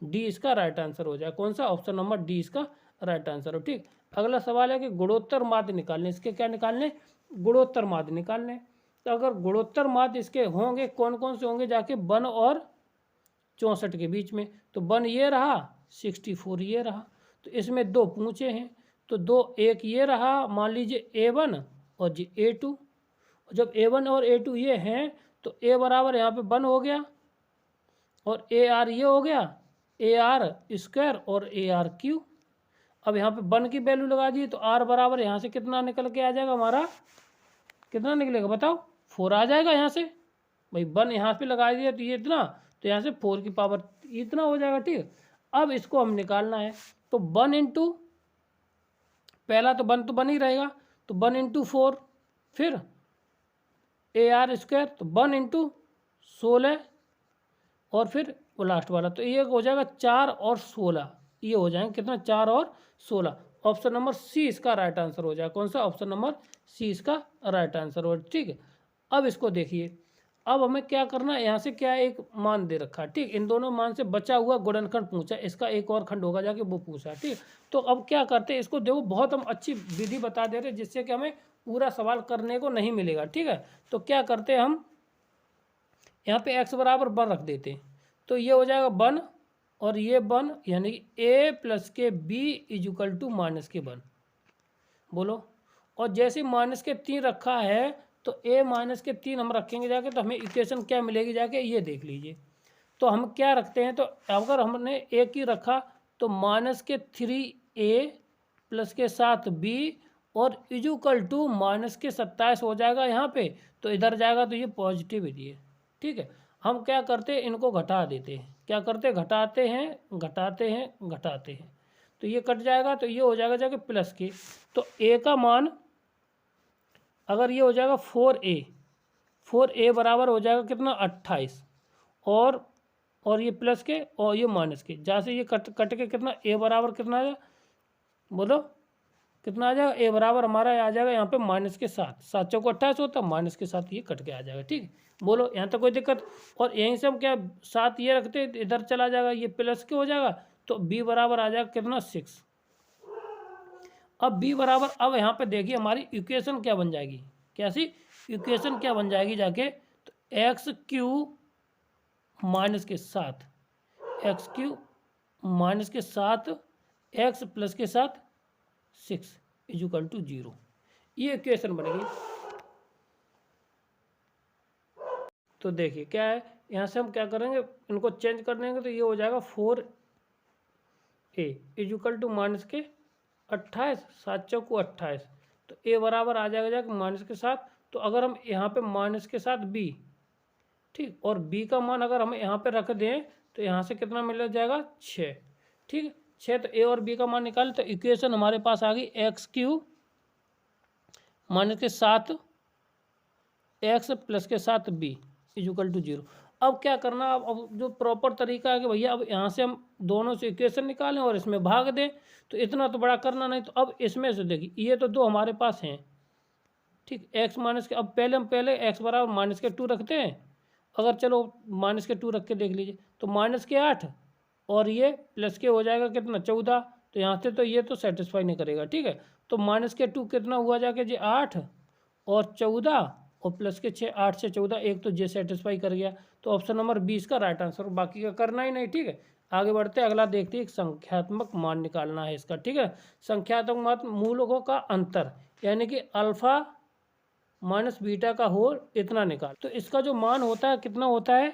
डी इसका राइट आंसर हो जाए। कौन सा? ऑप्शन नंबर डी इसका राइट आंसर हो। ठीक, अगला सवाल है कि गुणोत्तर माध्य निकालने। इसके क्या निकालने? गुणोत्तर माध्य निकालने। तो अगर गुणोत्तर माध्य इसके होंगे, कौन कौन से होंगे? जाके 1 और 64 के बीच में। तो 1 ये रहा, 64 ये रहा। तो इसमें 2 पूछे हैं, तो 2, एक ये रहा, मान लीजिए A1 और जी A2। जब A1 और A2 ये हैं तो A बराबर यहाँ पे 1 हो गया और AR ये हो गया, AR स्क्वायर और AR क्यू। अब यहाँ पे 1 की वैल्यू लगा दी तो R बराबर यहाँ से कितना निकल के आ जाएगा हमारा? कितना निकलेगा बताओ? 4 आ जाएगा यहाँ से। भाई 1 यहाँ पे लगा दिया तो ये इतना, तो यहाँ से 4 की पावर इतना हो जाएगा। ठीक, अब इसको हम निकालना है। तो 1 इंटू, पहला तो 1 तो 1 ही रहेगा, तो 1 इंटू 4, फिर AR स्क्वायर, तो 1 इंटू 16 और फिर वो लास्ट वाला, तो ये हो जाएगा 4 और 16। ये हो जाएंगे कितना? 4 और 16। ऑप्शन नंबर सी इसका राइट आंसर हो जाएगा। कौन सा? ऑप्शन नंबर सी इसका राइट आंसर हो। ठीक है, अब इसको देखिए, अब हमें क्या करना है? यहाँ से क्या एक मान दे रखा है। ठीक, इन दोनों मान से बचा हुआ गुणनखंड पूछा, इसका एक और खंड होगा जाके वो पूछा। ठीक, तो अब क्या करते हैं? इसको देखो, बहुत हम अच्छी विधि बता दे रहे हैं जिससे कि हमें पूरा सवाल करने को नहीं मिलेगा। ठीक है, तो क्या करते हैं हम? यहाँ पे x बराबर 1 रख देते हैं, तो ये हो जाएगा 1 और ये 1, यानी कि a प्लस के b इजुकल टू माइनस के 1। बोलो, और जैसे माइनस के 3 रखा है तो a माइनस के 3 हम रखेंगे जाके, तो हमें इक्वेशन क्या मिलेगी जाके? ये देख लीजिए। तो हम क्या रखते हैं? तो अगर हमने a की रखा तो माइनस के 3a प्लस के साथ b और इजुकल टू माइनस के 27 हो जाएगा यहाँ पे, तो इधर जाएगा तो ये पॉजिटिव है। ठीक है, हम क्या करते हैं? इनको घटा देते हैं। क्या करते हैं? घटाते हैं, घटाते हैं, घटाते हैं, तो ये कट जाएगा, तो ये हो जाएगा जाके प्लस के। तो a का मान अगर ये हो जाएगा 4a बराबर हो जाएगा कितना? 28, और ये प्लस के और ये माइनस के, जहाँ से ये कट के कितना? a बराबर कितना आ जाएगा? बोलो कितना आ जाएगा? a बराबर हमारा आ जाएगा यहाँ पे माइनस के 7, 7 चौको 28 होता है, माइनस के 7 ये कट के आ जाएगा। ठीक, बोलो यहाँ तक कोई दिक्कत? और यहीं से हम क्या 7 ये रखते हैं, इधर चला जाएगा, ये प्लस के हो जाएगा, तो b बराबर आ जाएगा कितना? 6। अब b बराबर, अब यहाँ पे देखिए हमारी इक्वेशन क्या बन जाएगी? कैसी इक्वेशन क्या बन जाएगी जाके? तो एक्स क्यू माइनस के 7, एक्स क्यू माइनस के 7 एक्स प्लस के 7 6 इजुकल टू 0। ये इक्वेशन बनेगी। तो देखिए क्या है, यहाँ से हम क्या करेंगे? इनको चेंज कर देंगे, तो ये हो जाएगा 4a इजुकल टू माइनस के 28, 7 चौको 28, तो a बराबर आ जाएगा जाके माइनस के 7। तो अगर हम यहाँ पे माइनस के साथ b, ठीक, और b का मान अगर हम यहाँ पे रख दें तो यहाँ से कितना मिल जाएगा? 6। ठीक, 6, तो a और b का मान निकाल, तो इक्वेशन हमारे पास आ गई एक्स क्यू माइनस के 7 एक्स प्लस के 7 b इजुकल टू 0। अब क्या करना? अब जो प्रॉपर तरीका है कि भैया अब यहाँ से हम दोनों से इक्वेशन निकालें और इसमें भाग दें, तो इतना तो बड़ा करना नहीं। तो अब इसमें से देखिए, ये तो 2 हमारे पास हैं। ठीक, x माइनस के, अब हम पहले x बराबर माइनस के 2 रखते हैं। अगर चलो माइनस के 2 रख के देख लीजिए, तो माइनस के 8 और ये प्लस के हो जाएगा कितना? 14। तो यहाँ से तो ये तो सेटिस्फाई नहीं करेगा। ठीक है, तो माइनस के 2 कितना हुआ जाके जी? 8 और 14 और प्लस के 6, 8 से 14, एक तो जे सेटिस्फाई कर गया। तो ऑप्शन नंबर 20 का राइट आंसर, बाकी का करना ही नहीं। ठीक है, आगे बढ़ते अगला देखते हैं। संख्यात्मक मान निकालना है इसका। ठीक है, संख्यात्मक मान मूलकों का अंतर, यानी कि अल्फा माइनस बीटा का होल इतना निकाल। तो इसका जो मान होता है कितना होता है?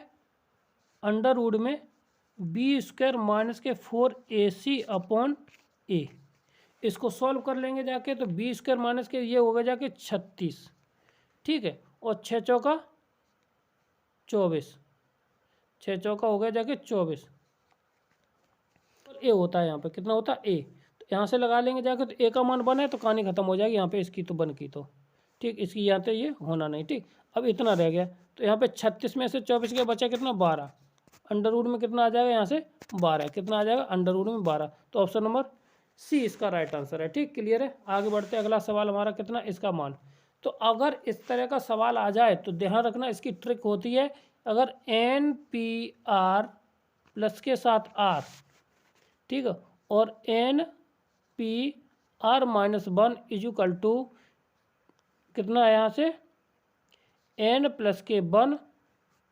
अंडर रूट में बी स्क्वायर माइनस के 4ac अपॉन a। इसको सॉल्व कर लेंगे जाके, तो बी स्क्वायर माइनस के ये होगा जाके 36। ठीक है, और 6 चौका 24, 6 चौका हो गया जाके 24, और ए होता है यहाँ पे कितना होता है? ए। तो यहाँ से लगा लेंगे जाके, तो ए का मान 1 है तो कहानी खत्म हो जाएगी यहाँ पे, इसकी तो 1 की तो। ठीक, इसकी यहाँ पे ये होना नहीं। ठीक, अब इतना रह गया, तो यहाँ पे 36 में से 24 के बचा कितना? 12। अंडर रूट में कितना आ जाएगा? यहाँ से 12 कितना आ जाएगा? अंडर रूट में 12। तो ऑप्शन नंबर सी इसका राइट आंसर है। ठीक, क्लियर है? आगे बढ़ते अगला सवाल हमारा कितना? इसका मान। तो अगर इस तरह का सवाल आ जाए तो ध्यान रखना, इसकी ट्रिक होती है, अगर NPR प्लस के साथ आर, ठीक है, और N P R minus 1 equal to कितना है यहाँ से एन प्लस के 1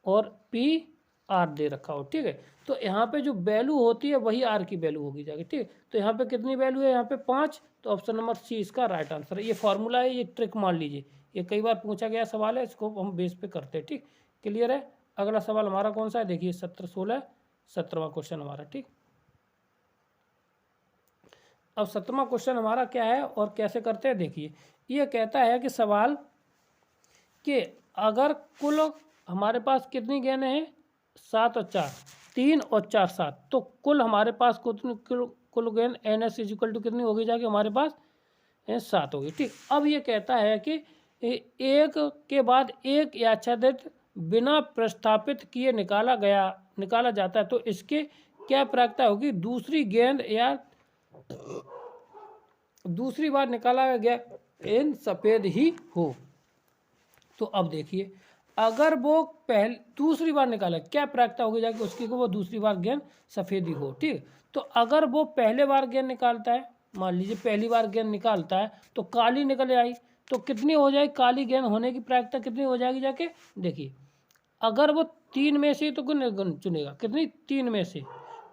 और पी आर दे रखा हो, ठीक है। तो यहाँ पे जो वैल्यू होती है वही आर की वैल्यू होगी जाएगी, ठीक। तो यहाँ पे कितनी वैल्यू है, यहाँ पे 5, तो ऑप्शन नंबर सी इसका राइट आंसर है। ये फॉर्मूला है, ये ट्रिक मान लीजिए, ये कई बार पूछा गया सवाल है, इसको हम बेस पे करते हैं, ठीक। क्लियर है। अगला सवाल हमारा कौन सा है, देखिए 17वां क्वेश्चन हमारा, ठीक। अब 17वां क्वेश्चन हमारा क्या है और कैसे करते हैं, देखिए। ये कहता है कि सवाल कि अगर कुल हमारे पास कितनी गेंदें हैं, 7 और 4, 3 और 4 7, तो कुल हमारे पास कुल गेंद एन एस इजिकल टू कितनी होगी जाके हमारे पास 7 होगी, ठीक। अब ये कहता है कि एक के बाद एक याच्छादित बिना प्रस्थापित किए निकाला जाता है, तो इसके क्या प्रायिकता होगी, दूसरी गेंद या दूसरी बार निकाला गया गेंद सफ़ेद ही हो। तो अब देखिए, अगर वो दूसरी बार निकाला, क्या प्रायिकता होगी जाके उसकी को वो दूसरी बार गेंद सफ़ेद ही हो, ठीक। तो अगर वो पहले बार गेंद निकालता है, मान लीजिए पहली बार गेंद निकालता है तो काली निकल आई, तो कितनी हो जाएगी काली गेंद होने की प्रायिकता कितनी हो जाएगी जाके, देखिए। अगर वो 3 में से तो चुनेगा, कितनी 3 में से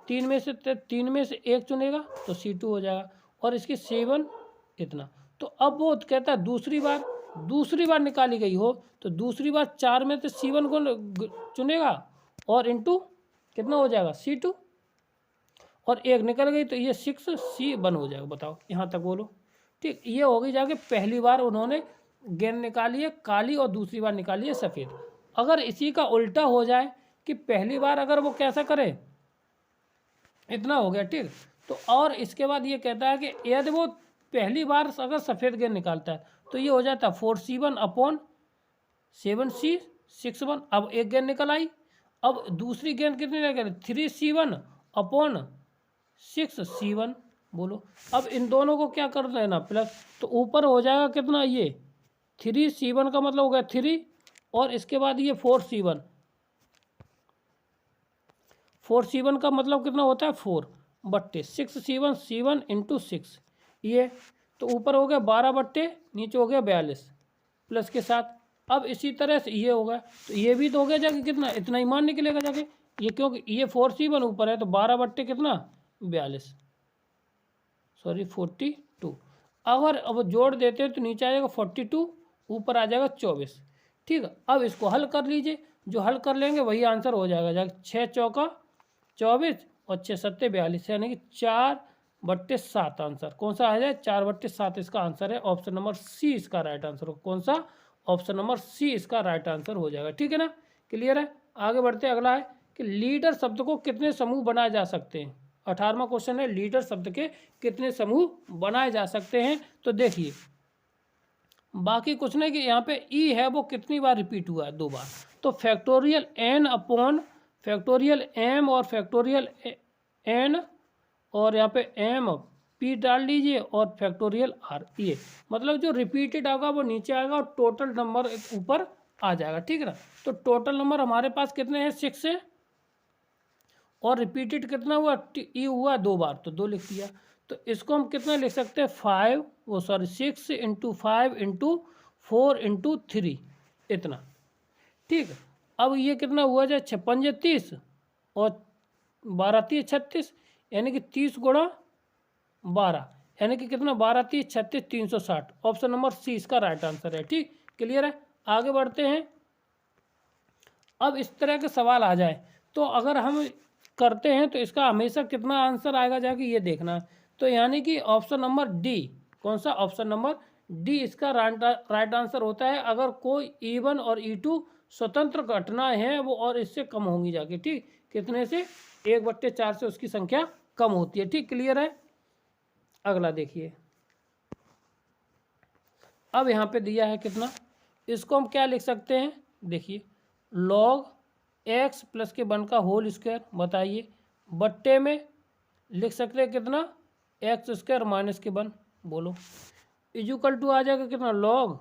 3 में से 1 चुनेगा तो C2 हो जाएगा, और इसकी 7 इतना। तो अब वो कहता है दूसरी बार निकाली गई हो तो दूसरी बार 4 में से C1 को चुनेगा और इंटू कितना हो जाएगा C2, और 1 निकल गई तो ये 6C1 हो जाएगा। बताओ यहाँ तक बोलो, ठीक। ये हो गई जाके पहली बार उन्होंने गेंद निकाली है काली और दूसरी बार निकाली है सफ़ेद। अगर इसी का उल्टा हो जाए कि पहली बार अगर वो कैसा करे, इतना हो गया, ठीक। तो और इसके बाद ये कहता है कि यदि वो पहली बार अगर सफ़ेद गेंद निकालता है तो ये हो जाता है 4C1 अपॉन 7C 6-1। अब एक गेंद निकल आई, अब दूसरी गेंद कितनी निकल 3C1 अपॉन 6C1। बोलो अब इन दोनों को क्या कर देना प्लस, तो ऊपर हो जाएगा कितना, ये 3C1 का मतलब हो गया 3, और इसके बाद ये 4C1 का मतलब कितना होता है 4 बट्टे 6C1 C1 इंटू 6, ये तो ऊपर हो गया 12 बट्टे नीचे हो गया 42 प्लस के साथ। अब इसी तरह से ये होगा तो ये भी तो हो गया जाके कितना, इतना ही मान निकलेगा जाके ये, क्योंकि ये 4C1 ऊपर है तो 12 बट्टे कितना 42 42। अगर अब जोड़ देते हैं तो नीचे आ जाएगा 42, ऊपर आ जाएगा 24, ठीक है। अब इसको हल कर लीजिए, जो हल कर लेंगे वही आंसर हो जाएगा जाके 6 चौका 24 और 6 सत्ते 42, यानी कि 4/7 आंसर कौन सा आ जाए 4/7 इसका आंसर है। ऑप्शन नंबर सी इसका राइट आंसर हो, कौन सा, ऑप्शन नंबर सी इसका राइट आंसर हो जाएगा, ठीक है ना। क्लियर है। आगे बढ़ते हैं, अगला है कि लीडर शब्द को कितने समूह बनाए जा सकते हैं। 18वां क्वेश्चन है, लीडर शब्द के कितने समूह बनाए जा सकते हैं। तो देखिए बाकी कुछ नहीं कि यहाँ पे ई है वो कितनी बार रिपीट हुआ है, 2 बार। तो factorial N upon factorial M और फैक्टोरियल एन, और यहाँ पे एम पी डाल लीजिए और फैक्टोरियल आर, ये मतलब जो रिपीटेड आएगा वो नीचे आएगा और टोटल नंबर ऊपर आ जाएगा, ठीक है ना। तो टोटल नंबर हमारे पास कितने हैं 6 है, और रिपीटेड कितना हुआ ई हुआ 2 बार तो 2 लिख दिया। तो इसको हम कितना लिख सकते हैं 6 इंटू 5 इंटू 4 इंटू 3 इतना, ठीक। अब ये कितना हुआ जाए 56 30 और 12 30 36, यानी कि 30 गुणा 12, यानी कि कितना 12 30 36 360। ऑप्शन नंबर सी इसका राइट आंसर है, ठीक। क्लियर है। आगे बढ़ते हैं। अब इस तरह के सवाल आ जाए तो अगर हम करते हैं तो इसका हमेशा कितना आंसर आएगा जाके ये देखना है। तो यानी कि ऑप्शन नंबर डी, कौन सा, ऑप्शन नंबर डी इसका राइट आंसर होता है। अगर कोई E1 और E2 स्वतंत्र घटनाएं हैं वो और इससे कम होंगी जाके, ठीक। कितने से 1/4 से उसकी संख्या कम होती है, ठीक। क्लियर है। अगला देखिए, अब यहाँ पे दिया है कितना, इसको हम क्या लिख सकते हैं, देखिए log x प्लस के 1 का होल स्क्वायर, बताइए बट्टे में लिख सकते हैं कितना x स्क्वायर माइनस के 1, बोलो इजुकल टू आ जाएगा कितना log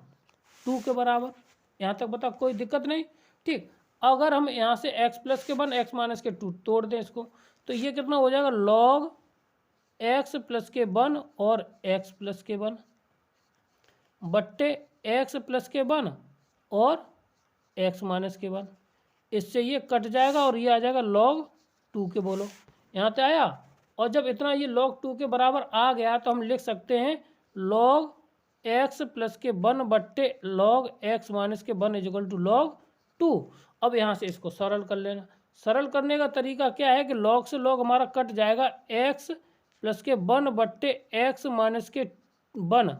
2 के बराबर। यहाँ तक बता कोई दिक्कत नहीं, ठीक। अगर हम यहाँ से x प्लस के 1 x माइनस के 2 तोड़ दें इसको, तो ये कितना हो जाएगा log x प्लस के 1 और x प्लस के 1 बट्टे x प्लस के 1 और x माइनस के 1। इससे ये कट जाएगा और ये आ जाएगा log 2 के। बोलो यहाँ पे आया। और जब इतना ये log 2 के बराबर आ गया तो हम लिख सकते हैं log x प्लस के 1 बट्टे log x माइनस के 1 इजिकल टू log 2। अब यहाँ से इसको सरल कर लेना। सरल करने का तरीका क्या है कि log से log हमारा कट जाएगा, x प्लस के 1 बट्टे x माइनस के 1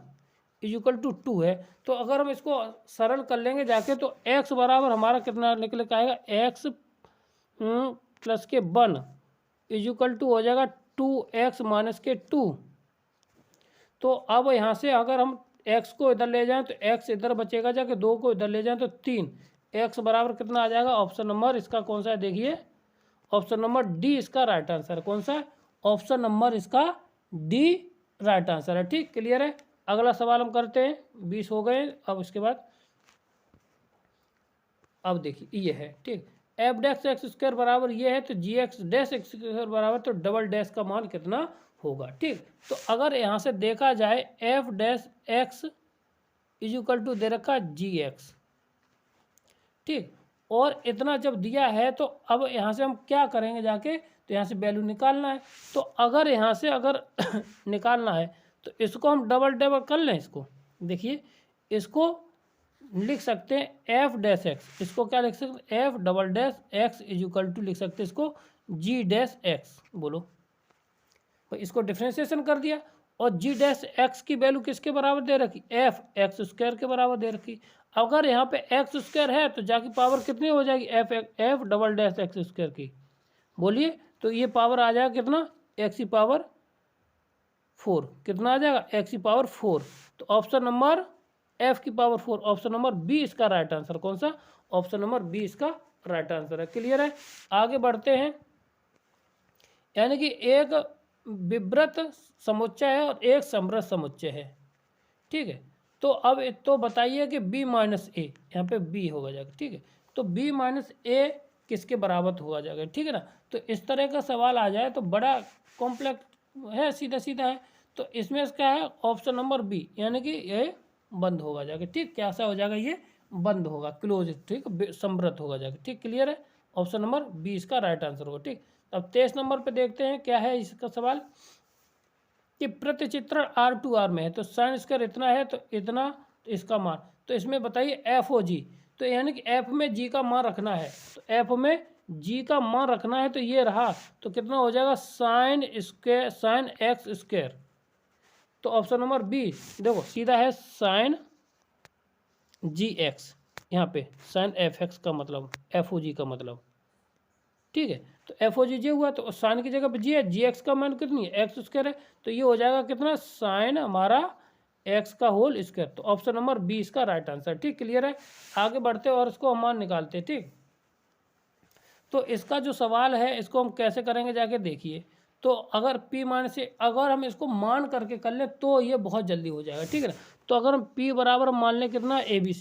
इजिकल टू 2 है। तो अगर हम इसको सरल कर लेंगे जाके तो x बराबर हमारा कितना निकल के आएगा, x प्लस के 1 इजिकल टू हो जाएगा 2x माइनस के 2। तो अब यहाँ से अगर हम x को इधर ले जाएं तो x इधर बचेगा जाके, 2 को इधर ले जाएं तो 3। x बराबर कितना आ जाएगा, ऑप्शन नंबर इसका कौन सा है देखिए, ऑप्शन नंबर डी इसका राइट आंसर है। कौन सा है, ऑप्शन नंबर इसका डी राइट आंसर है। ठीक, क्लियर है। अगला सवाल हम करते हैं, 20 हो गए। अब इसके बाद अब देखिए ये है, ठीक, एफ डैश एक्स स्क्वायर बराबर ये है, तो जी एक्स डैश एक्स स्क्वायर बराबर तो डबल डैश का मान कितना होगा। ठीक, तो अगर यहाँ से देखा जाए F dash X equal to दे रखा जी एक्स, ठीक, और इतना जब दिया है तो अब यहाँ से हम क्या करेंगे जाके, तो यहाँ से वैल्यू निकालना है। तो अगर यहाँ से अगर निकालना है तो इसको हम डबल डबल कर लें। इसको देखिए, इसको लिख सकते हैं एफ डैश एक्स, इसको क्या लिख सकते हैं, F double dash X equal to लिख सकते हैं इसको जी डैश एक्स। बोलो, तो इसको डिफ्रेंशिएशन कर दिया और जी डैश एक्स की वैल्यू किसके बराबर दे रखी, एफ एक्स स्क्वायर के बराबर दे रखी। अगर यहाँ पे एक्स स्क्वायर है तो जाके पावर कितनी हो जाएगी, F double dash x square की। बोलिए, तो ये पावर आ जाएगा कितना, एक्स की पावर 4। कितना आ जाएगा, एक्स की पावर 4। तो ऑप्शन नंबर एफ की पावर 4, ऑप्शन नंबर बी इसका राइट आंसर। कौन सा, ऑप्शन नंबर बी इसका राइट आंसर है। क्लियर है। आगे बढ़ते हैं, यानी कि एक विवृत समुच्चय है और एक समृद्ध समुच्चय है। ठीक है, तो अब तो बताइए कि b माइनस ए, यहाँ पे b होगा जाएगा। ठीक है, तो b माइनस ए किसके बराबर होगा जाएगा। ठीक है ना, तो इस तरह का सवाल आ जाए तो बड़ा कॉम्प्लेक्स है, सीधा सीधा है। तो इसमें क्या है, ऑप्शन नंबर बी, यानी कि ये बंद होगा जाएगा। ठीक, कैसा हो जाएगा, ये बंद होगा, क्लोज। ठीक, समृद्ध होगा जाएगा। ठीक, क्लियर है। ऑप्शन नंबर बी इसका राइट आंसर होगा। ठीक, अब 23 नंबर पे देखते हैं क्या है इसका सवाल, कि प्रतिचित्रण R2R में है, तो साइन स्क्वायर इतना है तो इतना, तो इसका मान, तो इसमें बताइए एफ ओ जी, तो यानी कि एफ में जी का मान रखना है, तो एफ में जी का मान रखना है, तो ये रहा, तो कितना हो जाएगा sine square, sign X square. तो ऑप्शन नंबर बी देखो सीधा है, साइन जी एक्स, यहाँ पे साइन एफ एक्स का मतलब, एफ ओ जी का मतलब। ठीक है, तो एफ ओ जी जे हुआ, तो साइन की जगह पे जी है, जी एक्स का मान कितनी है, एक्स स्क्वायर है, तो ये हो जाएगा कितना, साइन हमारा एक्स का होल स्क्वायर। तो ऑप्शन नंबर बी इसका राइट आंसर। ठीक, क्लियर है। आगे बढ़ते और इसको हम मान निकालते हैं। ठीक, तो इसका जो सवाल है इसको हम कैसे करेंगे जाके देखिए। तो अगर p माइनस से अगर हम इसको मान करके कर लें तो ये बहुत जल्दी हो जाएगा। ठीक है ना, तो अगर हम p बराबर मान लें कितना, ए बी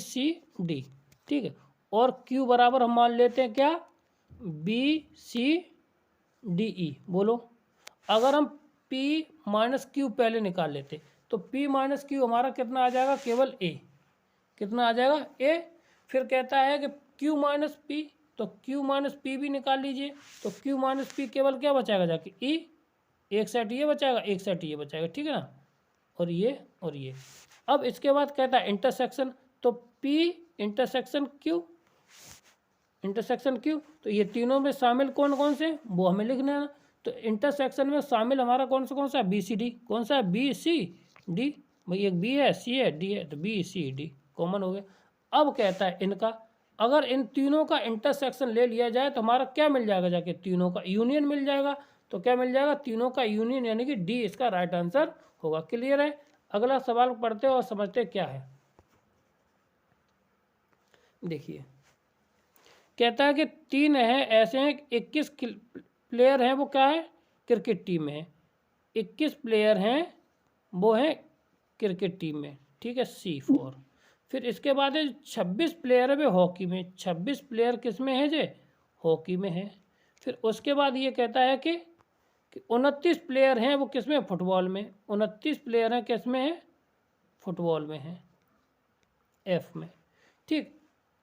सी डी। ठीक है, और q बराबर हम मान लेते हैं क्या, बी सी डी ई। बोलो, अगर हम p माइनस क्यू पहले निकाल लेते तो p माइनस क्यू हमारा कितना आ जाएगा, केवल a। कितना आ जाएगा, a। फिर कहता है कि q माइनस पी, तो q माइनस पी भी निकाल लीजिए, तो q माइनस पी केवल क्या बचाएगा जाके, e। एक सेट ये बचाएगा, एक सेट ये बचाएगा। ठीक है ना, और ये और ये। अब इसके बाद कहता है इंटरसेक्शन, तो p intersection q, intersection q, तो ये तीनों में शामिल कौन कौन से वो हमें लिखना है। तो इंटरसेक्शन में शामिल हमारा कौन सा है, बी सी डी। कौन सा है, बी सी डी। भाई एक बी है, सी है, डी है, तो बी सी डी कॉमन हो गया। अब कहता है इनका, अगर इन तीनों का इंटरसेक्शन ले लिया जाए तो हमारा क्या मिल जाएगा जाके, तीनों का यूनियन मिल जाएगा। तो क्या मिल जाएगा, तीनों का यूनियन, यानी कि डी इसका राइट आंसर होगा। क्लियर है। अगला सवाल पढ़ते और समझते क्या है। देखिए, कहता है कि 3 हैं ऐसे हैं, 21 प्लेयर हैं, वो क्या है, क्रिकेट टीम में है। 21 प्लेयर हैं वो हैं क्रिकेट टीम में। ठीक है, C4। फिर इसके बाद है 26 प्लेयर है वे हॉकी में, 26 प्लेयर किस में है जे, हॉकी में है। फिर उसके बाद ये कहता है कि 29 प्लेयर हैं वो किस में, फुटबॉल में, 29 प्लेयर हैं किस में है, फुटबॉल में है, एफ में, ठीक।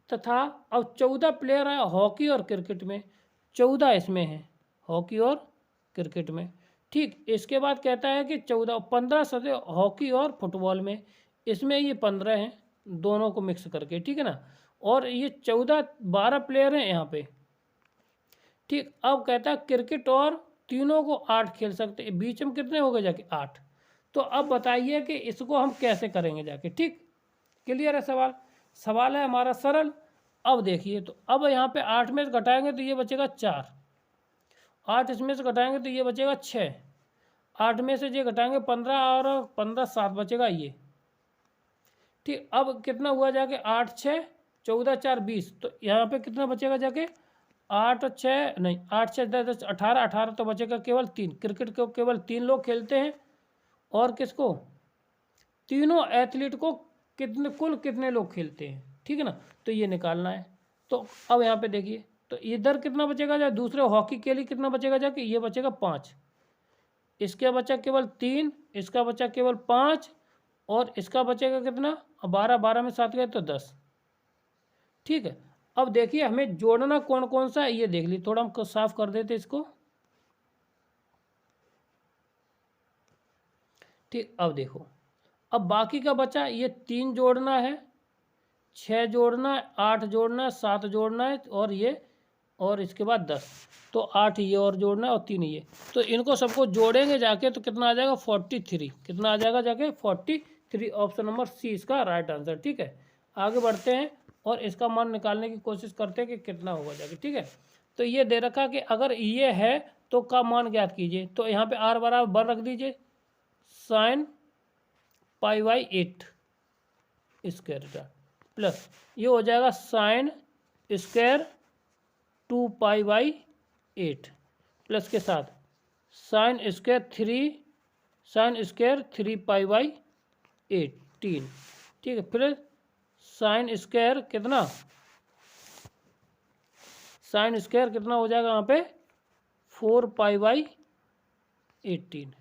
तथा अब 14 प्लेयर है हॉकी और क्रिकेट में, 14 इसमें है हॉकी और क्रिकेट में, ठीक। इसके बाद कहता है कि 15 सदस्य हॉकी और फुटबॉल में, इसमें ये 15 हैं दोनों को मिक्स करके, ठीक है ना। और ये 12 प्लेयर हैं यहाँ पे, ठीक। अब कहता है क्रिकेट और तीनों को 8 खेल सकते हैं, बीच में कितने हो गए जाके 8। तो अब बताइए कि इसको हम कैसे करेंगे जाके, ठीक। क्लियर है सवाल, सवाल है हमारा सरल। अब देखिए, तो अब यहाँ पे 8 में से घटाएंगे तो ये बचेगा 4, 8 इसमें से घटाएंगे तो ये बचेगा 6, 8 में से ये घटाएंगे 15 और 15 7 बचेगा ये, ठीक। अब कितना हुआ जाके 8 6 14 4 20, तो यहाँ पे कितना बचेगा जाके 8 6 नहीं 8 6 10 18, 18 तो बचेगा केवल 3। क्रिकेट को केवल 3 लोग खेलते हैं, और किसको, तीनों एथलीट को कितने, कुल कितने लोग खेलते हैं, ठीक है ना। तो ये निकालना है। तो अब यहाँ पे देखिए, तो इधर कितना बचेगा जाए, दूसरे हॉकी के लिए कितना बचेगा जाके, ये बचेगा 5, इसका बचा केवल 3, इसका बचा केवल 5, और इसका बचेगा कितना, 12, 12 में 7 गए तो 10, ठीक है। अब देखिए हमें जोड़ना कौन कौन सा है ये देख ली, थोड़ा हम साफ कर देते इसको, ठीक। अब देखो, अब बाकी का बचा ये 3 जोड़ना है, 6 जोड़ना है, 8 जोड़ना है, 7 जोड़ना है, और ये, और इसके बाद 10, तो 8 ये और जोड़ना है और 3 ये, तो इनको सबको जोड़ेंगे जाके तो कितना आ जाएगा 43, कितना आ जाएगा जाके 43। ऑप्शन नंबर सी इसका राइट आंसर, ठीक है। आगे बढ़ते हैं और इसका मान निकालने की कोशिश करते हैं कि कितना होगा जाके, ठीक है। तो ये दे रखा कि अगर ये है तो का मान ज्ञात कीजिए, तो यहाँ पे r बराबर 1 रख दीजिए, साइन π/8 स्क्वायर प्लस ये हो जाएगा साइन स्क्वायर 2π/8 प्लस के साथ साइन स्क्वायर 3π/18, ठीक है। फिर साइन स्क्वायर कितना, साइन स्क्वायर कितना हो जाएगा यहाँ पे 4π/18,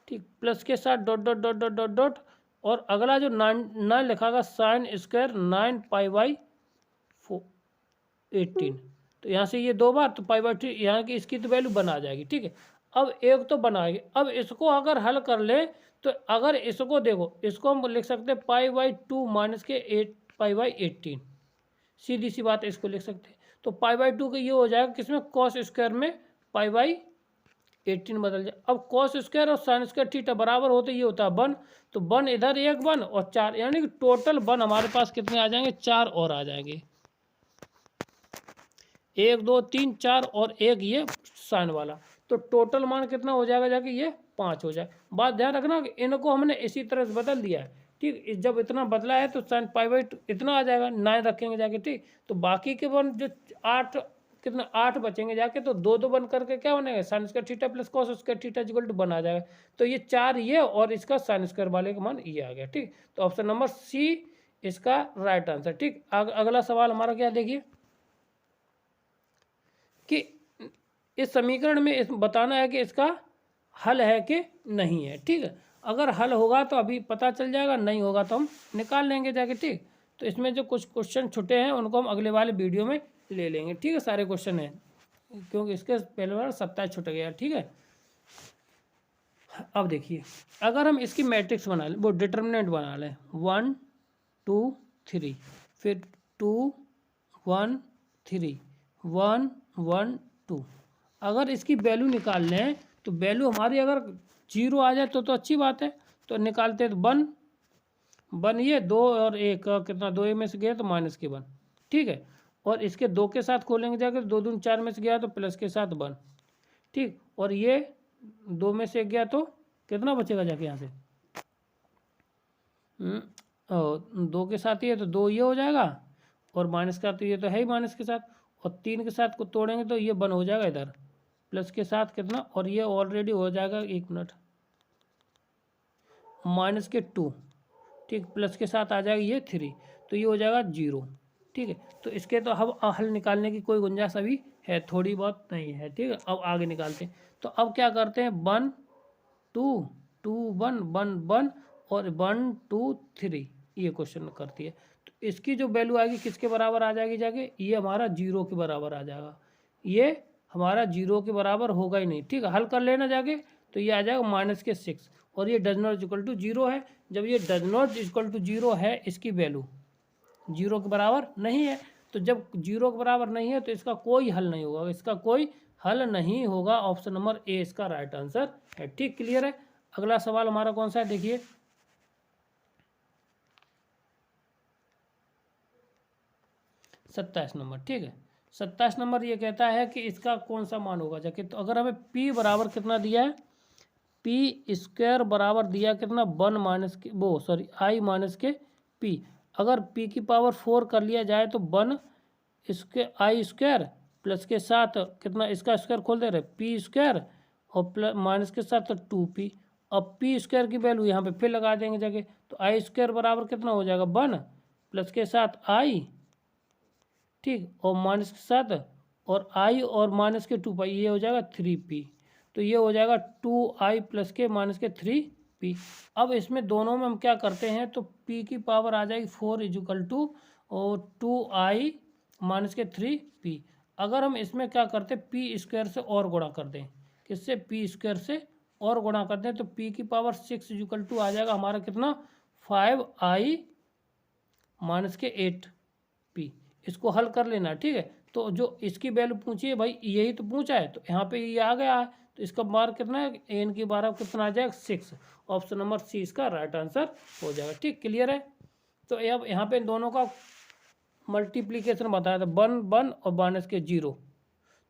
ठीक। प्लस के साथ dot dot dot dot dot dot, और अगला जो 9 लिखागा साइन स्क्वायर 9π/18, तो यहाँ से ये 2 बार, तो π/2 यहाँ की इसकी तो वैल्यू बना जाएगी, ठीक है। अब एक तो बनाएगी, अब इसको अगर हल कर ले तो अगर इसको देखो, इसको हम लिख सकते हैं π/2 माइनस के 8π/18, सीधी सी बात है, इसको लिख सकते हैं। तो π/2 का ये हो जाएगा किसमें, कॉस स्क्वायर में π/18 बदल जाए। अब कॉस स्क्वायर और साइन स्क्वायर थीटा बराबर होते ये होता है 1, तो 1 इधर 1 1 और 4, यानी कि टोटल 1 हमारे पास कितने आ जाएंगे, 4 और आ जाएंगे, 1 2 3 4 और एक ये साइन वाला, तो टोटल मान कितना हो जाएगा जाके ये 5 हो जाए। बात ध्यान रखना कि इनको हमने इसी तरह से बदल दिया है, ठीक। जब इतना बदला है तो साइन π/2 इतना आ जाएगा, 9 रखेंगे जाके, ठीक। तो बाकी के वन जो 8 कितना 8 बचेंगे जाके, तो 2 2 बन करके क्या बनेगा, sine square theta plus cos square theta equal to 1 आ जाएगा। तो ये 4 ये और इसका साइन स्क्वायर वाले का मान ये आ गया, ठीक। तो ऑप्शन नंबर सी इसका राइट आंसर, ठीक। अगला सवाल हमारा क्या देखिए कि इस समीकरण में इस बताना है कि इसका हल है कि नहीं है, ठीक है। अगर हल होगा तो अभी पता चल जाएगा, नहीं होगा तो हम निकाल लेंगे जाके, ठीक। तो इसमें जो कुछ क्वेश्चन छुटे हैं उनको हम अगले वाले वीडियो में ले लेंगे, ठीक है। सारे क्वेश्चन हैं क्योंकि इसके पहले बार 27 छुट गया, ठीक है। अब देखिए, अगर हम इसकी मैट्रिक्स बना लें, वो डिटर्मिनेंट बना लें 1 2 3, फिर 2 1 3 1 1 2, अगर इसकी वैल्यू निकाल लें तो वैल्यू हमारी अगर 0 आ जाए तो अच्छी बात है, तो निकालते तो 1 ये 2 और 1 कितना, 2 में से गया तो माइनस के 1, ठीक है। और इसके 2 के साथ खोलेंगे जाकर, 2 दूनी 4 में से गया तो प्लस के साथ 1, ठीक। और ये 2 में से गया तो कितना बचेगा जाके यहाँ से, और 2 के साथ ये तो 2 ये हो जाएगा, और माइनस का तो ये तो है ही माइनस के साथ, और 3 के साथ को तोड़ेंगे तो ये 1 हो जाएगा इधर, प्लस के साथ कितना, और ये ऑलरेडी हो जाएगा, 1 मिनट, -2, ठीक, प्लस के साथ आ जाएगा ये 3, तो ये हो जाएगा 0। ठीक है, तो इसके तो हम हल निकालने की कोई गुंजाइश अभी है, थोड़ी बहुत नहीं है। ठीक है, अब आगे निकालते हैं। तो अब क्या करते हैं, 1 2 2 1 1 1 और 1 2 3, ये क्वेश्चन करती है। तो इसकी जो वैल्यू आएगी किसके बराबर आ जाएगी जाके, ये हमारा 0 के बराबर आ जाएगा। ये हमारा 0 के बराबर होगा ही नहीं। ठीक है, हल कर लेना जाके, तो ये आ जाएगा -6 और ये डज नॉट इक्वल टू 0 है। जब ये डज नॉट इक्वल टू 0 है, इसकी वैल्यू 0 के बराबर नहीं है, तो जब 0 के बराबर नहीं है तो इसका कोई हल नहीं होगा, इसका कोई हल नहीं होगा। ऑप्शन नंबर ए इसका राइट आंसर है। ठीक, क्लियर है। अगला सवाल हमारा कौन सा है, देखिए 27 नंबर। ठीक है, 27 नंबर ये कहता है कि इसका कौन सा मान होगा जाके। तो अगर हमें p बराबर कितना दिया है, पी स्क्वायर बराबर दिया कितना, 1 माइनस के वो सॉरी आई माइनस के p। अगर p की पावर 4 कर लिया जाए तो 1 इसके आई स्क्वायर प्लस के साथ कितना, इसका स्क्वायर खोल दे रहे पी स्क्वायर और प्लस माइनस के साथ 2p। अब पी स्क्वायर की वैल्यू यहाँ पे फिर लगा देंगे जगह, तो आई स्क्वायर बराबर कितना हो जाएगा, 1 प्लस के साथ आई, ठीक, और माइनस के साथ और आई और माइनस के 2 पाई, ये हो जाएगा 3p। तो ये हो जाएगा 2i प्लस के माइनस के 3p। अब इसमें दोनों में हम क्या करते हैं, तो p की पावर आ जाएगी 4 इजिकल टू और 2i माइनस के 3p। अगर हम इसमें क्या करते हैं, p स्क्वायर से और गुणा कर दें, किससे, p स्क्वायर से और गुणा कर दें, तो p की पावर 6 इजिकल टू आ जाएगा हमारा कितना, 5i माइनस के 8p। इसको हल कर लेना। ठीक है, तो जो इसकी वैल्यू पूछी है भाई, यही तो पूछा है, तो यहाँ पे ये आ गया है, तो इसका मार्क कितना है, एन की बारह कितना आ जाएगा, 6। ऑप्शन नंबर सी इसका राइट आंसर हो जाएगा। ठीक, क्लियर है। तो अब यहाँ पे इन दोनों का मल्टीप्लीकेशन बताया था, 1 1 और माइनस के 0।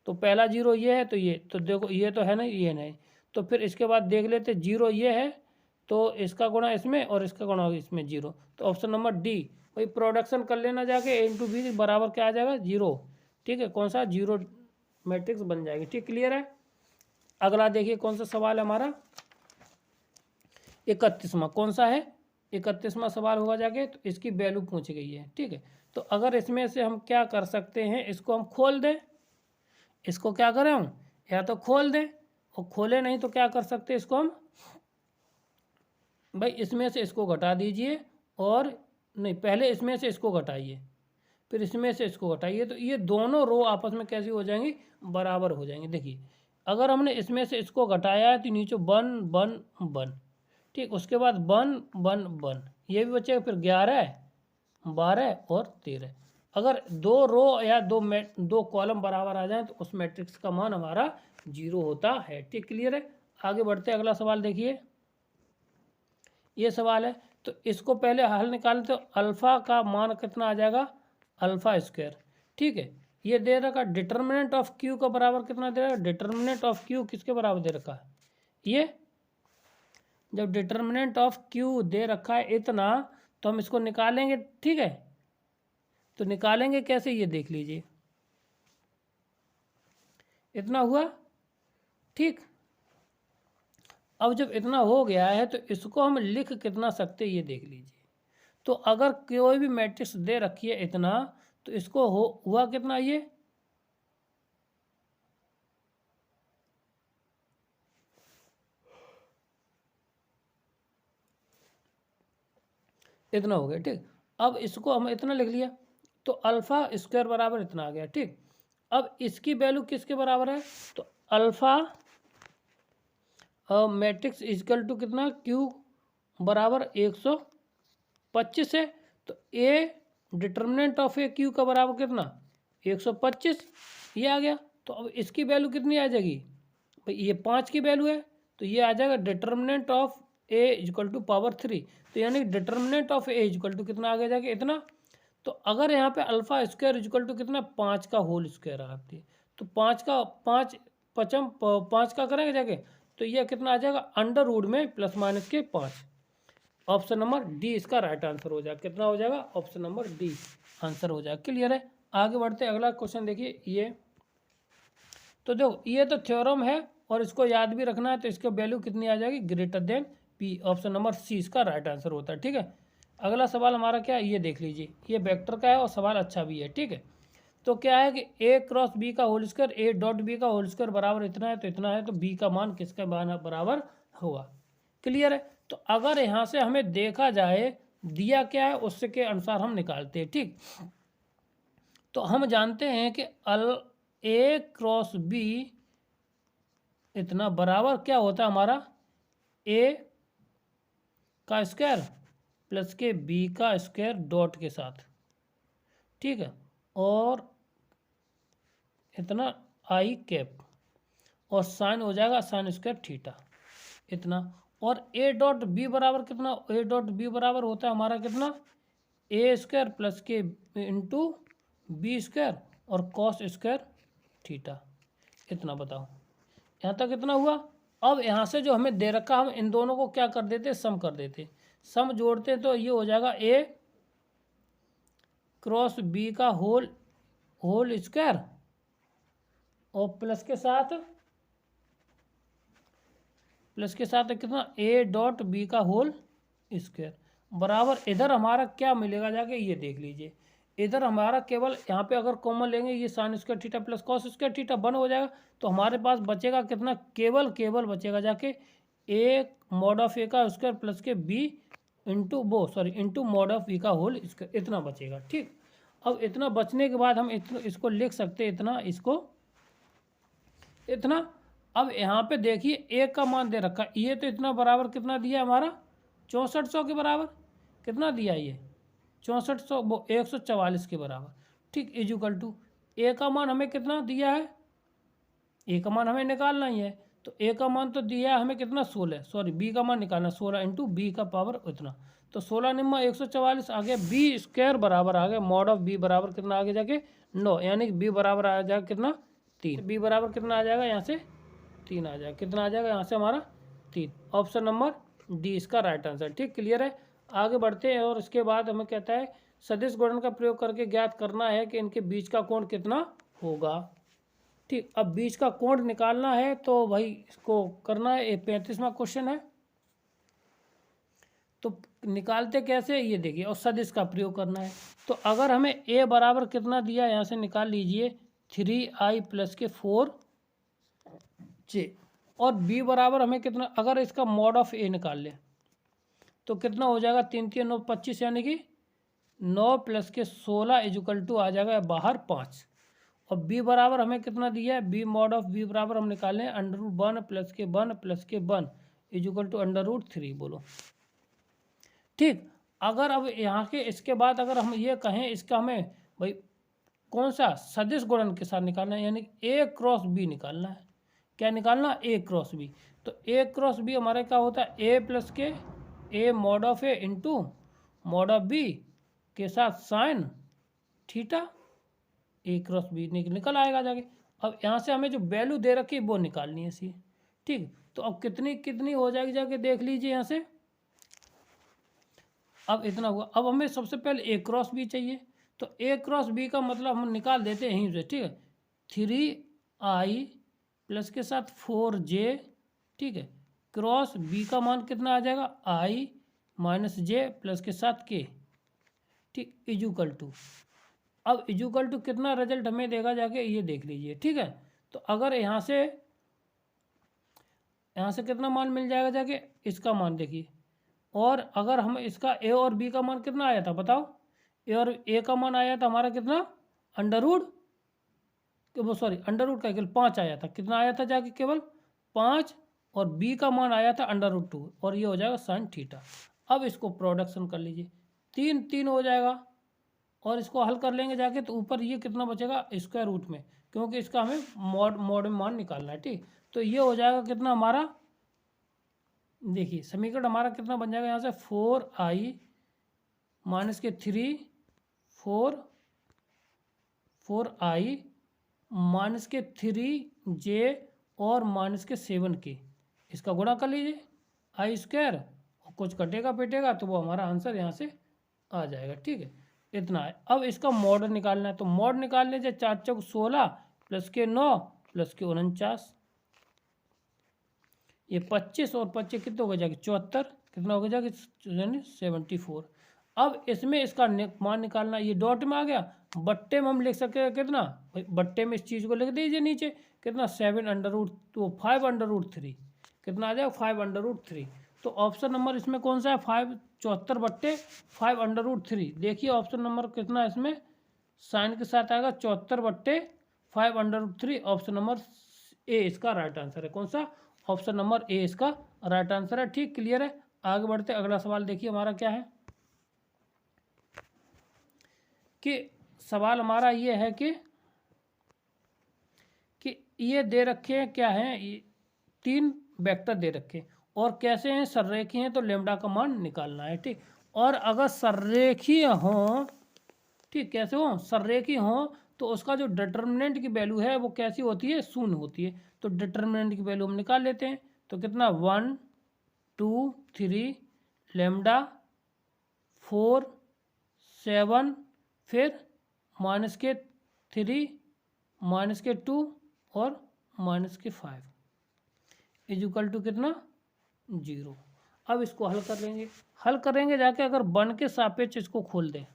तो पहला 0 ये है, तो ये तो देखो ये तो है ना, ये नहीं, तो फिर इसके बाद देख लेते 0 ये है, तो इसका गुणा इसमें और इसका गुणा इसमें 0। तो ऑप्शन नंबर डी, वही प्रोडक्शन कर लेना जाके, ए इंटू बी बराबर क्या आ जाएगा, 0। ठीक है, कौन सा, 0 मैट्रिक्स बन जाएगी। ठीक, क्लियर है। अगला देखिए कौन सा सवाल है हमारा, 31वां। कौन सा है, 31वां सवाल होगा जाके, तो इसकी वैल्यू पूछी गई है। ठीक है, तो अगर इसमें से हम क्या कर सकते हैं, इसको हम खोल दें, इसको क्या करें हम, या तो खोल दें, और खोले नहीं तो क्या कर सकते हैं, इसको हम भाई इसमें से इसको घटा दीजिए, और नहीं, पहले इसमें से इसको घटाइए, फिर इसमें से इसको घटाइए, तो ये दोनों रो आपस में कैसी हो जाएंगी, बराबर हो जाएंगी। देखिए अगर हमने इसमें से इसको घटाया है तो नीचे 1 1 1, ठीक, उसके बाद 1 1 1, ये भी बचेगा, फिर 11 12 और 13। अगर दो रो या दो कॉलम बराबर आ जाएं तो उस मैट्रिक्स का मान हमारा 0 होता है। ठीक, क्लियर है। आगे बढ़ते हैं, अगला सवाल देखिए, ये सवाल है, तो इसको पहले हल निकालें, तो अल्फ़ा का मान कितना आ जाएगा, अल्फ़ा स्क्वायर। ठीक है, ये दे रखा डिटर्मिनेंट ऑफ क्यू का बराबर कितना दे रखा, डिटर्मिनेंट ऑफ क्यू किसके बराबर दे रखा है, ये जब डिटर्मिनेंट ऑफ क्यू दे रखा है इतना, तो हम इसको निकालेंगे। ठीक है, तो निकालेंगे कैसे, ये देख लीजिए, इतना हुआ। ठीक, अब जब इतना हो गया है तो इसको हम लिख कितना सकते, ये देख लीजिए। तो अगर कोई भी मैट्रिक्स दे रखी है इतना, तो इसको हुआ कितना, ये इतना हो गया। ठीक, अब इसको हम इतना लिख लिया, तो अल्फ़ा स्क्वायर बराबर इतना आ गया। ठीक, अब इसकी वैल्यू किसके बराबर है, तो अल्फ़ा मैट्रिक्स इजकल टू कितना, क्यू बराबर 125 है, तो ए डिटर्मिनेंट ऑफ ए क्यू का बराबर कितना, 125, ये आ गया। तो अब इसकी वैल्यू कितनी आ जाएगी भाई, ये 5 की वैल्यू है, तो ये आ जाएगा determinant of A equal to power 3, तो यानी determinant of A equal to कितना आगे जाके इतना। तो अगर यहाँ पे अल्फ़ा स्क्वायर इजकल टू कितना, 5 का होल स्क्वायर आती है, तो 5 का करेंगे जाके, तो ये कितना आ जाएगा, अंडर रूट में प्लस माइनस के 5। ऑप्शन नंबर डी इसका राइट आंसर हो जाएगा। कितना हो जाएगा, ऑप्शन नंबर डी आंसर हो जाएगा। क्लियर है। आगे बढ़ते अगला क्वेश्चन देखिए, ये तो देखो ये तो थ्योरम है और इसको याद भी रखना है, तो इसकी वैल्यू कितनी आ जाएगी, greater than P. Option number C इसका राइट आंसर होता है। ठीक है, अगला सवाल हमारा क्या है, ये देख लीजिए, ये वेक्टर का है और सवाल अच्छा भी है, ठीक है। तो क्या है कि ए क्रॉस बी का whole square, A dot B का होल स्क्वायर बराबर इतना है, तो इतना है, तो बी का मान किसका बराबर होगा। क्लियर है। तो अगर यहाँ से हमें देखा जाए दिया क्या है उससे के अनुसार हम निकालते हैं, ठीक। तो हम जानते हैं कि ए क्रॉस बी इतना बराबर क्या होता है हमारा, ए का स्क्वायर प्लस के बी का स्क्वायर डॉट के साथ, ठीक है, और इतना आई कैप, और साइन हो जाएगा साइन स्क्वायर थीटा इतना। और ए डॉट बी बराबर कितना, ए डॉट बी बराबर होता है हमारा कितना, ए स्क्वायर प्लस के इंटू बी स्क्वायर और कॉस स्क्वायर थीटा इतना। बताओ यहाँ तक कितना हुआ। अब यहाँ से जो हमें दे रखा हम इन दोनों को क्या कर देते, सम कर देते, सम जोड़ते तो ये हो जाएगा ए क्रॉस बी का होल स्क्वायर और प्लस के साथ कितना, ए डॉट बी का होल स्क्वायर बराबर, इधर हमारा क्या मिलेगा जाके ये देख लीजिए, इधर हमारा केवल यहाँ पे अगर कॉमन लेंगे ये sign square theta plus cos square theta one हो जाएगा, तो हमारे पास बचेगा कितना, केवल बचेगा जाके ए मॉड ऑफ ए का स्क्वायर प्लस के B into mod of B का होल स्क्वायर इतना बचेगा, ठीक। अब इतना बचने के बाद हम इसको लिख सकते हैं इतना। अब यहाँ पे देखिए ए का मान दे रखा, ये तो इतना बराबर कितना दिया हमारा 6400 के बराबर, कितना दिया ये 6400, वो 144 के बराबर, ठीक। इजुकल टू ए का मान हमें कितना दिया है, ए का मान हमें निकालना ही है, तो ए का मान तो दिया है हमें कितना 16, सॉरी बी का मान निकालना 16 इंटू बी का पावर इतना, तो 16 निम्मा 144 आ गया, बी स्क्वायर बराबर आ गया मॉड ऑफ बी बराबर कितना आगे जाके 9, यानी कि बी बराबर आ जाएगा कितना 3, बी बराबर कितना आ जाएगा यहाँ से 3 आ जाएगा, कितना आ जाएगा यहाँ से हमारा 3, ऑप्शन नंबर डी इसका राइट आंसर, ठीक। क्लियर है। आगे बढ़ते हैं और इसके बाद हमें कहता है सदिश गुणन का प्रयोग करके ज्ञात करना है कि इनके बीच का कोण कितना होगा, ठीक। अब बीच का कोण निकालना है तो भाई इसको करना है, 35वां क्वेश्चन है, तो निकालते कैसे ये देखिए, और सदिश का प्रयोग करना है। तो अगर हमें ए बराबर कितना दिया यहाँ से निकाल लीजिए 3i प्लस के 4j, और बी बराबर हमें कितना, अगर इसका मॉड ऑफ ए निकाल लें तो कितना हो जाएगा 3 3 9 25, यानी कि 9 प्लस के 16 इजुकल टू आ जाएगा बाहर 5, और बी बराबर हमें कितना दिया है, बी मॉड ऑफ बी बराबर हम निकालें √1 प्लस के 1 प्लस के 1 इजुकल टू √3 बोलो, ठीक। अगर अब यहाँ के इसके बाद अगर हम ये कहें इसका हमें भाई कौन सा सदिश गुणन के साथ निकालना है, यानी ए क्रॉस बी निकालना है, क्या निकालना, ए क्रॉस बी। तो ए क्रॉस बी हमारे क्या होता है, ए प्लस के A mod of A into mod of B के साथ sine theta, A cross B निकल आएगा जाके। अब यहाँ से हमें जो वैल्यू दे रखी है वो निकालनी है सी, ठीक। तो अब कितनी हो जाएगी जाके देख लीजिए यहाँ से, अब इतना हुआ। अब हमें सबसे पहले ए क्रॉस बी चाहिए, तो ए क्रॉस बी का मतलब हम निकाल देते हैं यहीं से, ठीक है। 3i प्लस के साथ 4j, ठीक है, क्रॉस बी का मान कितना आ जाएगा i माइनस जे प्लस के साथ k, ठीक, इजुकल टू। अब इजुकल टू कितना रिजल्ट हमें देगा जाके ये देख लीजिए, ठीक है। तो अगर यहाँ से कितना मान मिल जाएगा जाके, इसका मान देखिए, और अगर हम इसका ए और बी का मान कितना आया था बताओ, ए और ए का मान आया था हमारा कितना अंडर रूट का केवल 5 आया था, कितना आया था जाके केवल 5, और बी का मान आया था √2, और ये हो जाएगा साइन थीटा। अब इसको प्रोडक्शन कर लीजिए, 3 हो जाएगा, और इसको हल कर लेंगे जाके तो ऊपर ये कितना बचेगा स्क्वायर रूट में, क्योंकि इसका हमें मॉड में मान निकालना है, ठीक। तो ये हो जाएगा कितना हमारा, देखिए समीकरण हमारा कितना बन जाएगा यहाँ से 4i माइनस के 4i माइनस के 3j और माइनस के 7k, इसका गुणा कर लीजिए आई स्क्वायर, और कुछ कटेगा पेटेगा तो वो हमारा आंसर यहाँ से आ जाएगा, ठीक है। इतना है। अब इसका मॉड निकालना है, तो मॉड निकाल लीजिए 4 चौक 16 प्लस के 9 प्लस के 49, ये 25 और 25 कितने हो गए जाके 74, कितना हो गया जाके 74। अब इसमें इसका मान निकालना, ये डॉट में आ गया, बट्टे में हम लिख सकते हैं कितना, बट्टे में इस चीज़ को लिख दीजिए नीचे कितना 5/√3 कितना आ जाएगा 5/√3। तो ऑप्शन नंबर इसमें कौन सा है 74 बट्टे 5/√3। देखिए ऑप्शन नंबर कितना इसमें साइन के साथ आएगा 74 बट्टे 5/√3। ऑप्शन नंबर ए इसका राइट आंसर है। कौन सा, ऑप्शन नंबर ए इसका राइट आंसर है। ठीक, क्लियर है। आगे बढ़ते अगला सवाल देखिए हमारा क्या है कि सवाल हमारा ये है कि ये दे रखे हैं क्या है, 3 वेक्टर दे रखे और कैसे हैं, सररेखीय हैं तो लेमडा का मान निकालना है। ठीक, और अगर सररेखीय हो, ठीक कैसे हो, सररेखीय हो तो उसका जो डिटर्मिनेंट की वैल्यू है वो कैसी होती है, शून्य होती है। तो डिटर्मिनेंट की वैल्यू हम निकाल लेते हैं। तो कितना 1 2 3 लेमडा 4 7 फिर -3 -2 और -5 इजुकल टू कितना 0। अब इसको हल कर लेंगे, हल करेंगे जाके अगर 1 के सापेक्ष इसको खोल दें,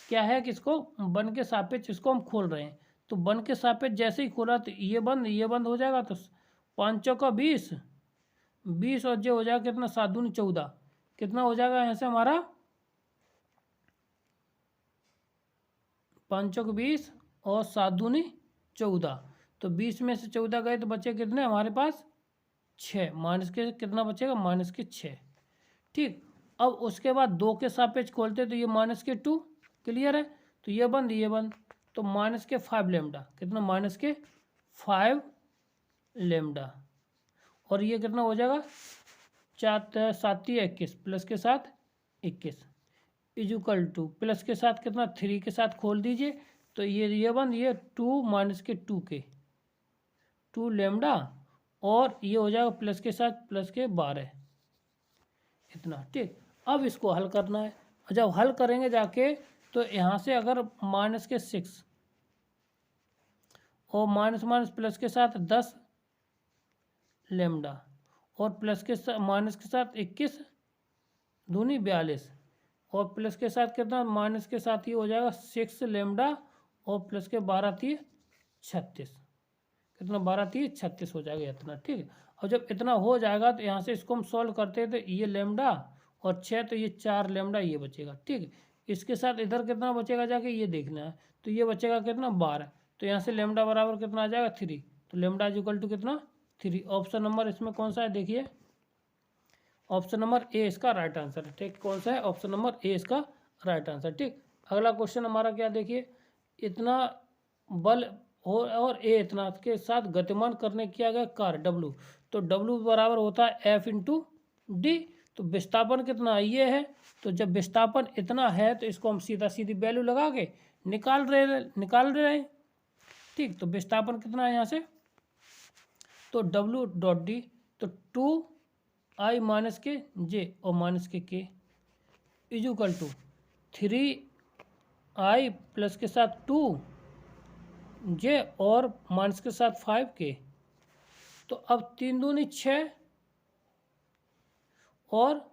क्या है कि इसको 1 के सापेक्ष इसको हम खोल रहे हैं, तो 1 के सापेक्ष जैसे ही खोला तो ये बंद हो जाएगा। तो 5 चौका 20 और जो हो जाएगा कितना 7 दूनी 14 कितना हो जाएगा यहाँ से हमारा 5 चौक 20 और 7 दूनी 14। तो 20 में से 14 गए तो बचे कितने हमारे पास 6, माइनस के कितना बचेगा -6। ठीक, अब उसके बाद 2 के सापेक्ष खोलते तो ये -2 क्लियर है। तो ये बंद तो -5 लेमडा कितना -5 लेमडा और ये कितना हो जाएगा 4 7 21 प्लस के साथ 21 इजुकल टू प्लस के साथ कितना 3 के साथ खोल दीजिए तो ये बंद ये 2 -2 लेमडा और ये हो जाएगा प्लस के साथ प्लस के 12 इतना। ठीक, अब इसको हल करना है। जब हल करेंगे जाके तो यहाँ से अगर -6 और माइनस प्लस के साथ 10 लेमडा और प्लस के साथ माइनस के साथ 21 दूनी 42 और प्लस के साथ कितना माइनस के साथ ही हो जाएगा 6 लेमडा और प्लस के 12 3 36 कितना 12 3 36 हो जाएगा इतना। ठीक है, और जब इतना हो जाएगा तो यहाँ से इसको हम सॉल्व करते हैं तो ये लेमडा और 6 तो ये 4 लेमडा ये बचेगा। ठीक है, इसके साथ इधर कितना बचेगा जाके ये देखना है। तो ये बचेगा कितना 12 तो यहाँ से लेमडा बराबर कितना आ जाएगा 3। तो लेमडा इक्वल टू कितना 3। ऑप्शन नंबर इसमें कौन सा है देखिए, ऑप्शन नंबर ए इसका राइट आंसर है। ठीक, कौन सा है ऑप्शन नंबर ए इसका राइट आंसर। ठीक, अगला क्वेश्चन हमारा क्या देखिए, इतना बल हो और ए इतना के साथ गतिमान करने किया गया कार्य डब्लू, तो डब्लू बराबर होता है F × D। तो विस्थापन कितना ये है, तो जब विस्थापन इतना है तो इसको हम सीधी वैल्यू लगा के निकाल रहे हैं। ठीक, तो विस्थापन कितना है यहाँ से तो W.D तो 2I - के J और माइनस के इजुकल टू 3I प्लस के साथ 2J और माइनस के साथ 5K। तो अब 3 दूनी 6 और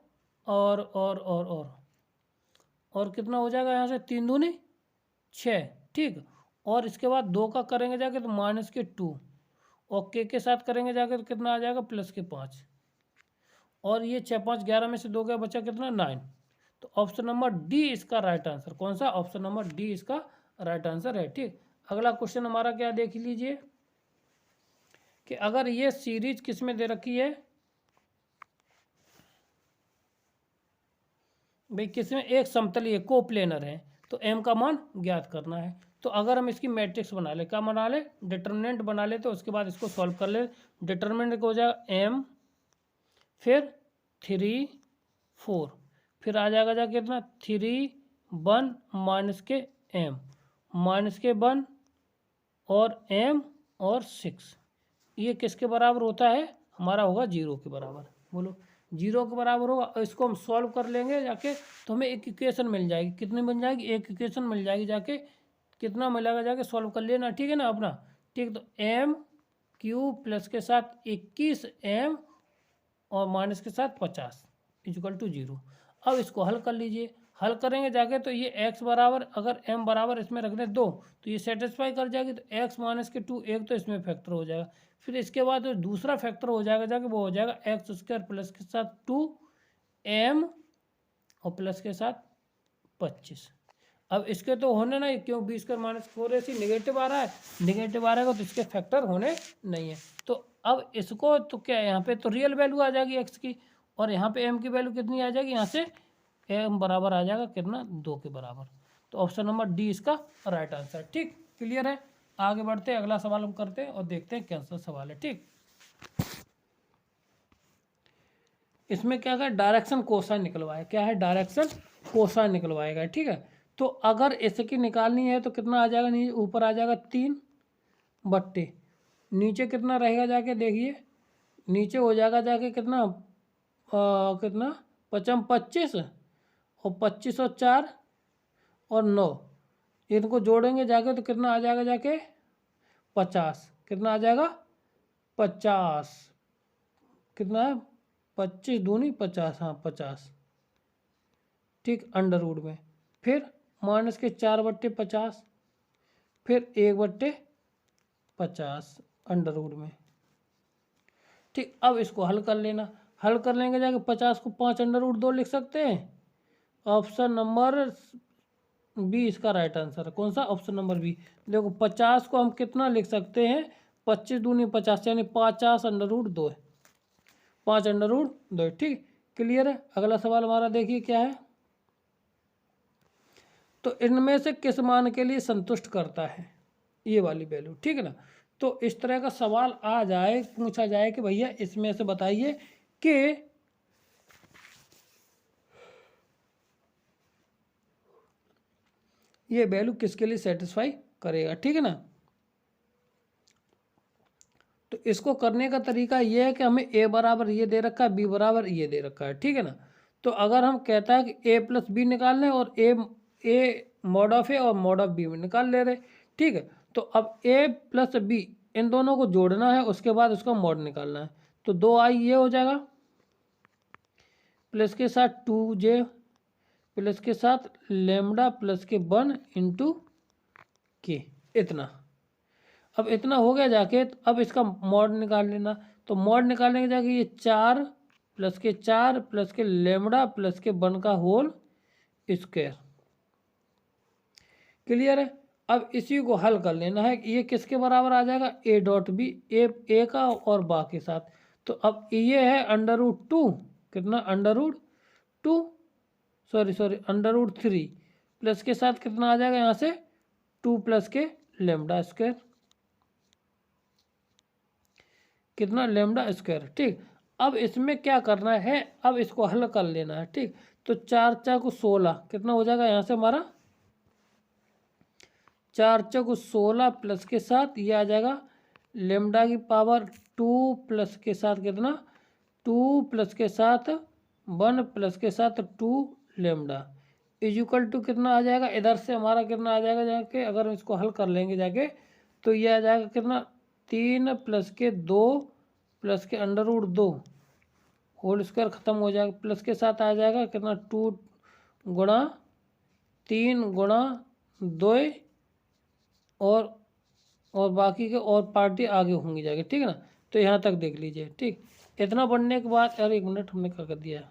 कितना हो जाएगा यहाँ से 3 दूनी 6। ठीक, और इसके बाद 2 का करेंगे जाके तो -2 और के साथ करेंगे जाके तो कितना आ जाएगा +5 और ये 6 5 11 में से 2 गया बचा कितना 9। तो ऑप्शन नंबर डी इसका राइट आंसर। कौन सा, ऑप्शन नंबर डी इसका राइट आंसर है। ठीक, अगला क्वेश्चन हमारा क्या देख लीजिए कि अगर ये सीरीज किस में दे रखी है भाई, किसमें एक समतलीय कोप्लेनर है तो m का मान ज्ञात करना है। तो अगर हम इसकी मैट्रिक्स बना ले, क्या बना ले, डिटर्मिनेंट बना ले, तो उसके बाद इसको सॉल्व कर ले। डिटर्मिनेंट हो जाएगा m फिर 3 4 फिर आ जाएगा जाके कितना 3 1 माइनस के -1 और m और 6 ये किसके बराबर होता है, हमारा होगा 0 के बराबर। बोलो 0 के बराबर होगा। और इसको हम सॉल्व कर लेंगे जाके तो हमें एक इक्वेशन मिल जाएगी। कितनी बन जाएगी, एक इक्वेशन मिल जाएगी जाके, कितना मिलेगा जाके सॉल्व कर लेना। ठीक है ना अपना। ठीक, तो m³ प्लस के साथ 21m और माइनस के साथ 50 इक्वल टू 0। अब इसको हल कर लीजिए, हल करेंगे जाके तो ये x बराबर, अगर m बराबर इसमें रख दें 2 तो ये सेटिस्फाई कर जाएगी, तो x माइनस के 2 एक तो इसमें फैक्टर हो जाएगा। फिर इसके बाद जो दूसरा फैक्टर हो जाएगा जाके वो हो जाएगा एक्स स्क्वायर प्लस के साथ 2m और प्लस के साथ 25। अब इसके तो होने नहीं, क्यों B square minus 4ac negative आ रहा है, निगेटिव आ रहेगा तो इसके फैक्टर होने नहीं है। तो अब इसको तो क्या है, यहाँ पे तो रियल वैल्यू आ जाएगी एक्स की, और यहाँ पे एम की वैल्यू कितनी आ जाएगी, यहाँ से एम बराबर आ जाएगा कितना, 2 के बराबर। तो ऑप्शन नंबर डी इसका राइट आंसर। ठीक, क्लियर है। आगे बढ़ते हैं, अगला सवाल हम करते हैं और देखते हैं कैसा सवाल है। ठीक, इसमें क्या है, डायरेक्शन कोसाइन निकलवाए, क्या है, डायरेक्शन कोसाइन निकलवाएगा। ठीक है, तो अगर इसकी निकालनी है तो कितना आ जाएगा, नीचे ऊपर आ जाएगा 3 बट्टे, नीचे कितना रहेगा जाके देखिए, नीचे हो जाएगा जाके कितना कितना 25 और 25 और 4 और 9, इनको जोड़ेंगे जाके तो कितना आ जाएगा जाके 50, कितना आ जाएगा 50, कितना है 25 दूनी 50, हाँ 50। ठीक, अंडर रूट में, फिर माइनस के 4/50, फिर 1/50 अंडर रूट में। ठीक, अब इसको हल कर लेना, हल कर लेंगे जाके 50 को 5 अंडर रूट 2 लिख सकते हैं। ऑप्शन नंबर बी इसका राइट आंसर है। कौन सा, ऑप्शन नंबर बी। देखो 50 को हम कितना लिख सकते हैं, 25 दूनी 50 यानी 50 अंडर रूट 2 है, 5 अंडर रूट 2 है। ठीक, क्लियर है। अगला सवाल हमारा देखिए क्या है, तो इनमें से किस मान के लिए संतुष्ट करता है ये वाली वैल्यू। ठीक है ना, तो इस तरह का सवाल आ जाए, पूछा जाए कि भैया इसमें से बताइए कि ये वैल्यू किसके लिए सेटिस्फाई करेगा। ठीक है ना, तो इसको करने का तरीका ये है कि हमें ए बराबर ये दे रखा है, बी बराबर ये दे रखा है। ठीक है ना, तो अगर हम कहता है कि ए प्लस बी निकाल लें और ए मॉड ऑफ ए और मॉड ऑफ बी में निकाल ले रहे। ठीक है, तो अब ए प्लस बी इन दोनों को जोड़ना है, उसके बाद उसका मॉड निकालना है। तो 2i ये हो जाएगा, प्लस के साथ 2j प्लस के साथ लेमडा प्लस के 1 इंटू के, इतना। अब इतना हो गया जाके, तो अब इसका मॉड निकाल लेना। तो मॉड निकालने के जाके ये 4 प्लस के लेमडा प्लस के 1 का होल स्क्वायर। क्लियर है। अब इसी को हल कर लेना है, ये किसके बराबर आ जाएगा, ए डॉट बी, ए का और बा के साथ। तो अब ये है अंडर रूट 2, कितना under root 2, sorry under root 3 plus के साथ कितना आ जाएगा यहाँ से 2 प्लस के लेमडा स्क्वायर, कितना लेमडा स्क्वायर। ठीक, अब इसमें क्या करना है, अब इसको हल कर लेना है। ठीक, तो 4 4 को 16, कितना हो जाएगा यहाँ से हमारा 4 4 को 16 प्लस के साथ ये आ जाएगा लेमडा की पावर 2 प्लस के साथ कितना 2 प्लस के साथ 1 प्लस के साथ 2 लेमडा इक्वल टू कितना आ जाएगा, इधर से हमारा कितना आ जाएगा जाके, अगर इसको हल कर लेंगे जाके तो ये आ जाएगा कितना 3 प्लस के 2 प्लस के अंडर रूट 2 होल स्क्वायर ख़त्म हो जाएगा, प्लस के साथ आ जाएगा कितना 2 गुणा 3 गुणा 2 और बाकी के और पार्टी आगे होंगी जाएगी। ठीक है ना, तो यहाँ तक देख लीजिए। ठीक, इतना बढ़ने के बाद, अरे 1 मिनट हमने क्या कर दिया,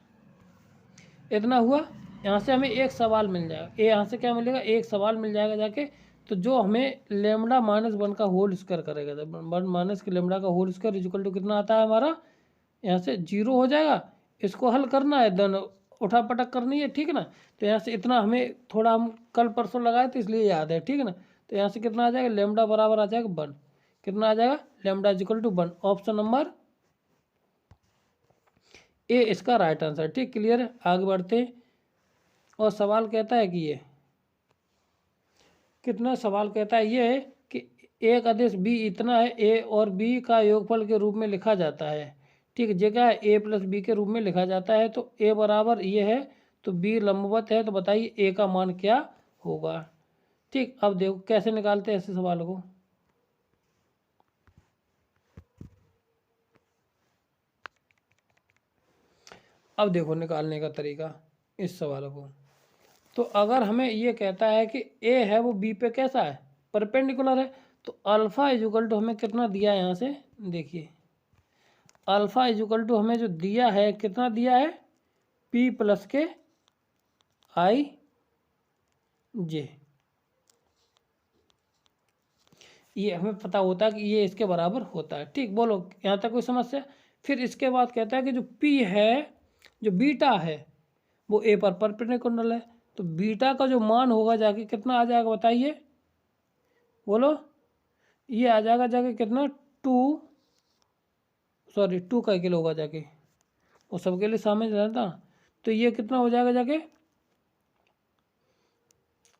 इतना हुआ। यहाँ से हमें एक सवाल मिल जाएगा, यहाँ से क्या मिलेगा, एक सवाल मिल जाएगा जाके, तो जो हमें लेमडा माइनस 1 का होल स्क्वायर करेगा, 1 माइनस के लेमडा का होल स्क्वायर इक्वल टू कितना आता है हमारा, यहाँ से 0 हो जाएगा। इसको हल करना है, दोनों उठा पटक करनी है। ठीक है ना, तो यहाँ से इतना हमें थोड़ा हम कल परसों लगाए तो इसलिए याद है। ठीक है ना, तो यहाँ से कितना आ जाएगा, लेमडा बराबर आ जाएगा 1, कितना आ जाएगा lambda equal to 1। Option number A इसका राइट आंसर। ठीक, क्लियर है। आगे बढ़ते हैं, और सवाल कहता है कि ये कितना, सवाल कहता है ये है कि एक आदेश बी इतना है, ए और बी का योगफल के रूप में लिखा जाता है। ठीक, जगह ए प्लस बी के रूप में लिखा जाता है, तो ए बराबर ये है, तो बी लंबवत है, तो बताइए ए का मान क्या होगा। ठीक, अब देखो कैसे निकालते हैं ऐसे सवाल को। अब देखो निकालने का तरीका, इस सवाल को। तो अगर हमें ये कहता है कि ए है वो बी पे कैसा है, परपेंडिकुलर है, तो अल्फ़ा इजुकल टू हमें कितना दिया है यहाँ से देखिए, अल्फ़ा इजुकल टू हमें जो दिया है कितना दिया है, पी प्लस के आई जे। ये हमें पता होता है कि ये इसके बराबर होता है। ठीक, बोलो यहाँ तक कोई समस्या। फिर इसके बाद कहता है कि जो पी है, जो बीटा है वो ए पर परपेंडिकुलर है, तो बीटा का जो मान होगा जाके कितना आ जाएगा बताइए, बोलो। ये आ जाएगा जाके कितना, 2 का किलो होगा जाके, वो सबके लिए सामने रहता। तो ये कितना हो जाएगा जाके,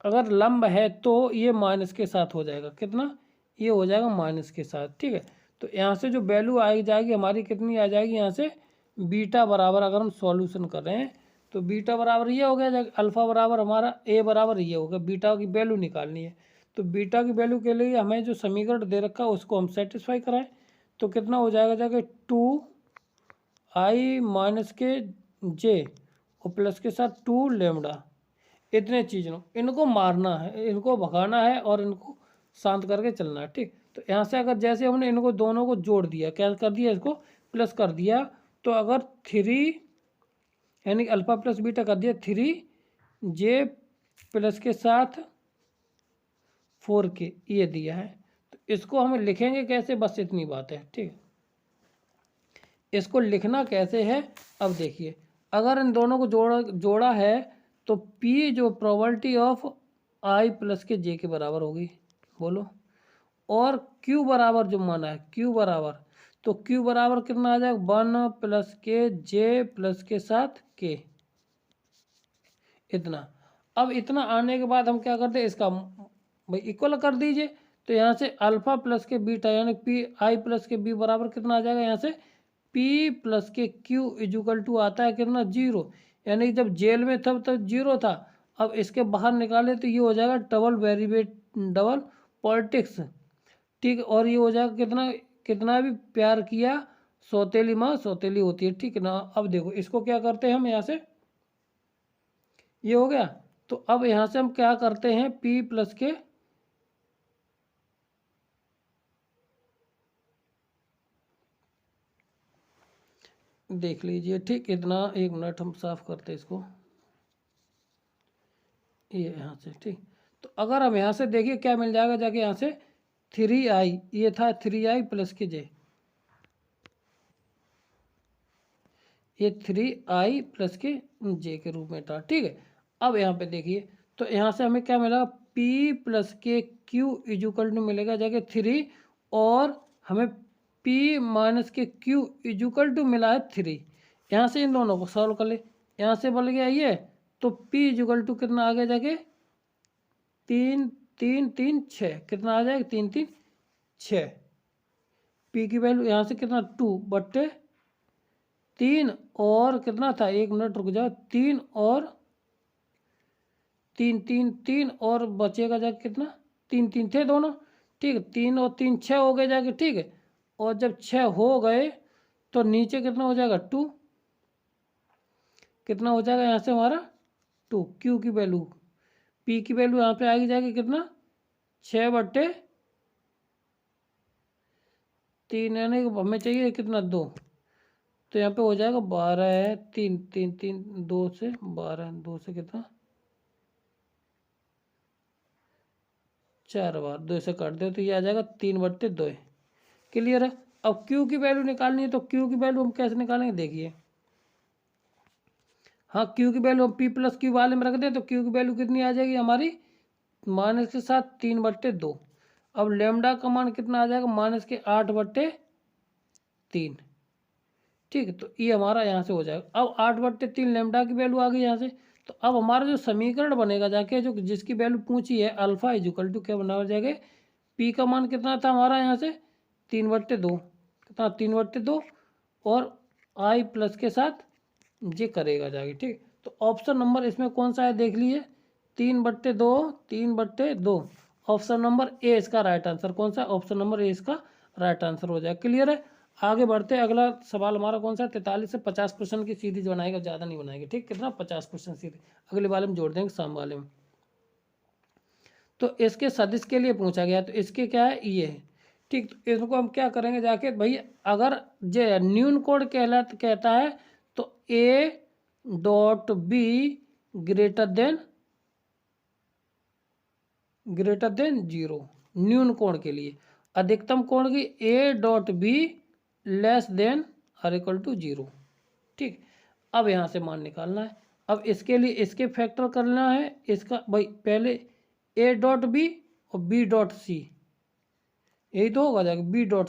अगर लंब है तो ये माइनस के साथ हो जाएगा, कितना, ये हो जाएगा माइनस के साथ। ठीक है, तो यहाँ से जो वैल्यू आई जाएगी हमारी कितनी आ जाएगी, यहाँ से बीटा बराबर, अगर हम सॉल्यूशन कर रहे हैं तो बीटा बराबर ये हो गया, अल्फ़ा बराबर हमारा ए बराबर ये होगा, बीटा की वैल्यू निकालनी है। तो बीटा की वैल्यू के लिए हमें जो समीकरण दे रखा है उसको हम सेटिस्फाई कराएं, तो कितना हो जाएगा जाके 2i माइनस के जे और प्लस के साथ 2 लेमडा। इतने चीज़ों, इनको मारना है, इनको भगाना है और इनको शांत करके चलना है। ठीक, तो यहाँ से अगर जैसे हमने इनको दोनों को जोड़ दिया, क्या कर दिया, इसको प्लस कर दिया, तो अगर 3 यानी अल्फ़ा प्लस बीटा कर दिया, 3j प्लस के साथ 4k ये दिया है। तो इसको हम लिखेंगे कैसे, बस इतनी बात है। ठीक, इसको लिखना कैसे है, अब देखिए, अगर इन दोनों को जोड़ा है तो P जो प्रोबेबिलिटी ऑफ i प्लस के j के बराबर होगी, बोलो। और Q बराबर जो माना है, Q बराबर, तो Q बराबर कितना आ जाएगा, 1 प्लस के जे प्लस के साथ k, इतना। अब इतना आने के बाद हम क्या करते हैं, इसका भाई इक्वल कर दीजिए, तो यहाँ से अल्फ़ा प्लस के बीटा यानी पी आई प्लस के बी बराबर कितना आ जाएगा, यहाँ से पी प्लस के क्यू इजुकल टू आता है कितना, 0, यानी जब जेल में था तब 0 था, अब इसके बाहर निकाले तो ये हो जाएगा डबल पॉलिटिक्स। ठीक, और ये हो जाएगा कितना, कितना भी प्यार किया सौतेली माँ सौतेली होती है। ठीक है ना, अब देखो इसको क्या करते हैं हम, यहाँ से ये हो गया, तो अब यहाँ से हम क्या करते हैं, P प्लस के देख लीजिए। ठीक, इतना, एक मिनट हम साफ करते हैं इसको, ये यहाँ से। ठीक, तो अगर हम यहाँ से देखिए क्या मिल जाएगा जाके, यहाँ से 3i, ये था 3i प्लस के जे, ये 3i प्लस के जे के रूप में था। ठीक है, अब यहाँ पे देखिए, तो यहाँ से हमें क्या मिला, P प्लस के Q इजुकल टू मिलेगा जाके 3, और हमें P माइनस के Q इजुकल टू मिला है 3। यहाँ से इन दोनों को सॉल्व कर ले, यहाँ से बन गया ये, तो P इजुकल टू कितना आ गया जाके, 3 3 3 6, कितना आ जाएगा, 3 3 6। P की वैल्यू यहाँ से कितना, 2/3, और कितना था, एक मिनट रुक जाओ, 3 और 3 और बचेगा जाके कितना, 3 3 थे दोनों। ठीक है, 3 और 3 6 हो गए जाके। ठीक है, और जब 6 हो गए तो नीचे कितना हो जाएगा, 2, कितना हो जाएगा यहाँ से हमारा 2। Q की वैल्यू, P की वैल्यू यहाँ पे आएगी जाके कितना, 6/3, यानी हमें चाहिए कितना, 2, तो यहाँ पे हो जाएगा 12 है, 3 3 3 2 से 12, 2 से कितना, 4 बार 2 से काट दो तो ये आ जाएगा 3/2। क्लियर है। अब Q की वैल्यू निकालनी है, तो Q की वैल्यू हम कैसे निकालेंगे देखिए, हाँ Q की वैल्यू हम P प्लस Q वाले में रख दें, तो Q की वैल्यू कितनी आ जाएगी हमारी, माइनस के साथ 3/2। अब लेमडा का मान कितना आ जाएगा, माइनस के 8/3। ठीक है, तो ये हमारा यहाँ से हो जाएगा। अब 8/3 लेमडा की वैल्यू आ गई यहाँ से, तो अब हमारा जो समीकरण बनेगा जाके, जो जिसकी वैल्यू पूछी है, अल्फा इजुकल टू क्या बना हो जाएगा, P का मान कितना था हमारा यहाँ से, 3/2, कितना 3/2, और I प्लस के साथ जे करेगा जाके। ठीक, तो ऑप्शन नंबर इसमें कौन सा है देख लीजिए, 3/2, 3/2, ऑप्शन नंबर ए इसका राइट आंसर कौन सा है, ऑप्शन नंबर ए इसका राइट आंसर हो जाएगा। क्लियर है। आगे बढ़ते हैं, अगला सवाल हमारा कौन सा है, 43 से 50% की सीरीज बनाएगा, ज़्यादा नहीं बनाएंगे, ठीक, कितना 50% सीरीज अगले वाले में जोड़ देंगे साम वाले में। तो इसके सदिश के लिए पूछा गया, तो इसके क्या है, ये है, ठीक। तो इसको हम क्या करेंगे जाके भाई, अगर जे न्यून कोड कहता है तो A dot B greater than 0 न्यून कोण के लिए, अधिकतम कोण की A dot B less than or equal to 0, ठीक। अब यहाँ से मान निकालना है। अब इसके लिए इसके फैक्टर करना है, इसका भाई पहले ए डॉट बी और बी डॉट सी, यही तो होगा जाएगा, बी डॉट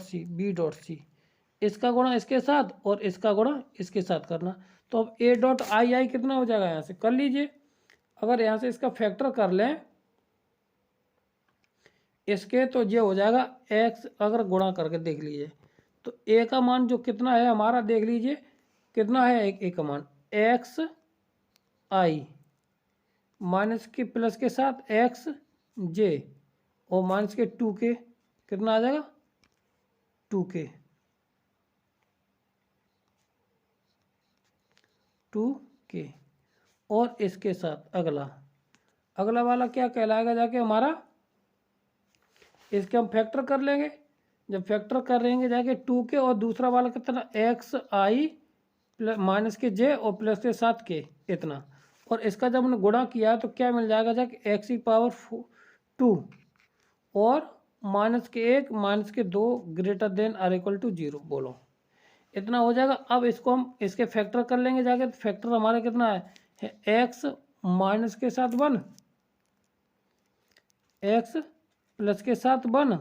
सी इसका गुणा इसके साथ और इसका गुणा इसके साथ करना। तो अब ए डॉट आई कितना हो जाएगा, यहाँ से कर लीजिए। अगर यहाँ से इसका फैक्टर कर लें इसके, तो ये हो जाएगा एक्स, अगर गुणा करके देख लीजिए तो ए का मान जो कितना है हमारा, देख लीजिए कितना है, एक का मान एक्स आई माइनस के प्लस के साथ एक्स जे और माइनस के 2k, कितना आ जाएगा 2k और इसके साथ अगला वाला क्या कहलाएगा जाके हमारा, इसके हम फैक्टर कर लेंगे। जब फैक्टर कर लेंगे जाके 2k और दूसरा वाला कितना एक्स आई माइनस के जे और प्लस के साथ के इतना, और इसका जब हमने गुणा किया तो क्या मिल जाएगा जाके एक्स की पावर 2 और माइनस के 1 माइनस के 2 greater than or equal to 0, बोलो इतना हो जाएगा। अब इसको हम इसके फैक्टर कर लेंगे जाके, तो फैक्टर हमारा कितना है एक्स माइनस के साथ 1 एक्स प्लस के साथ 1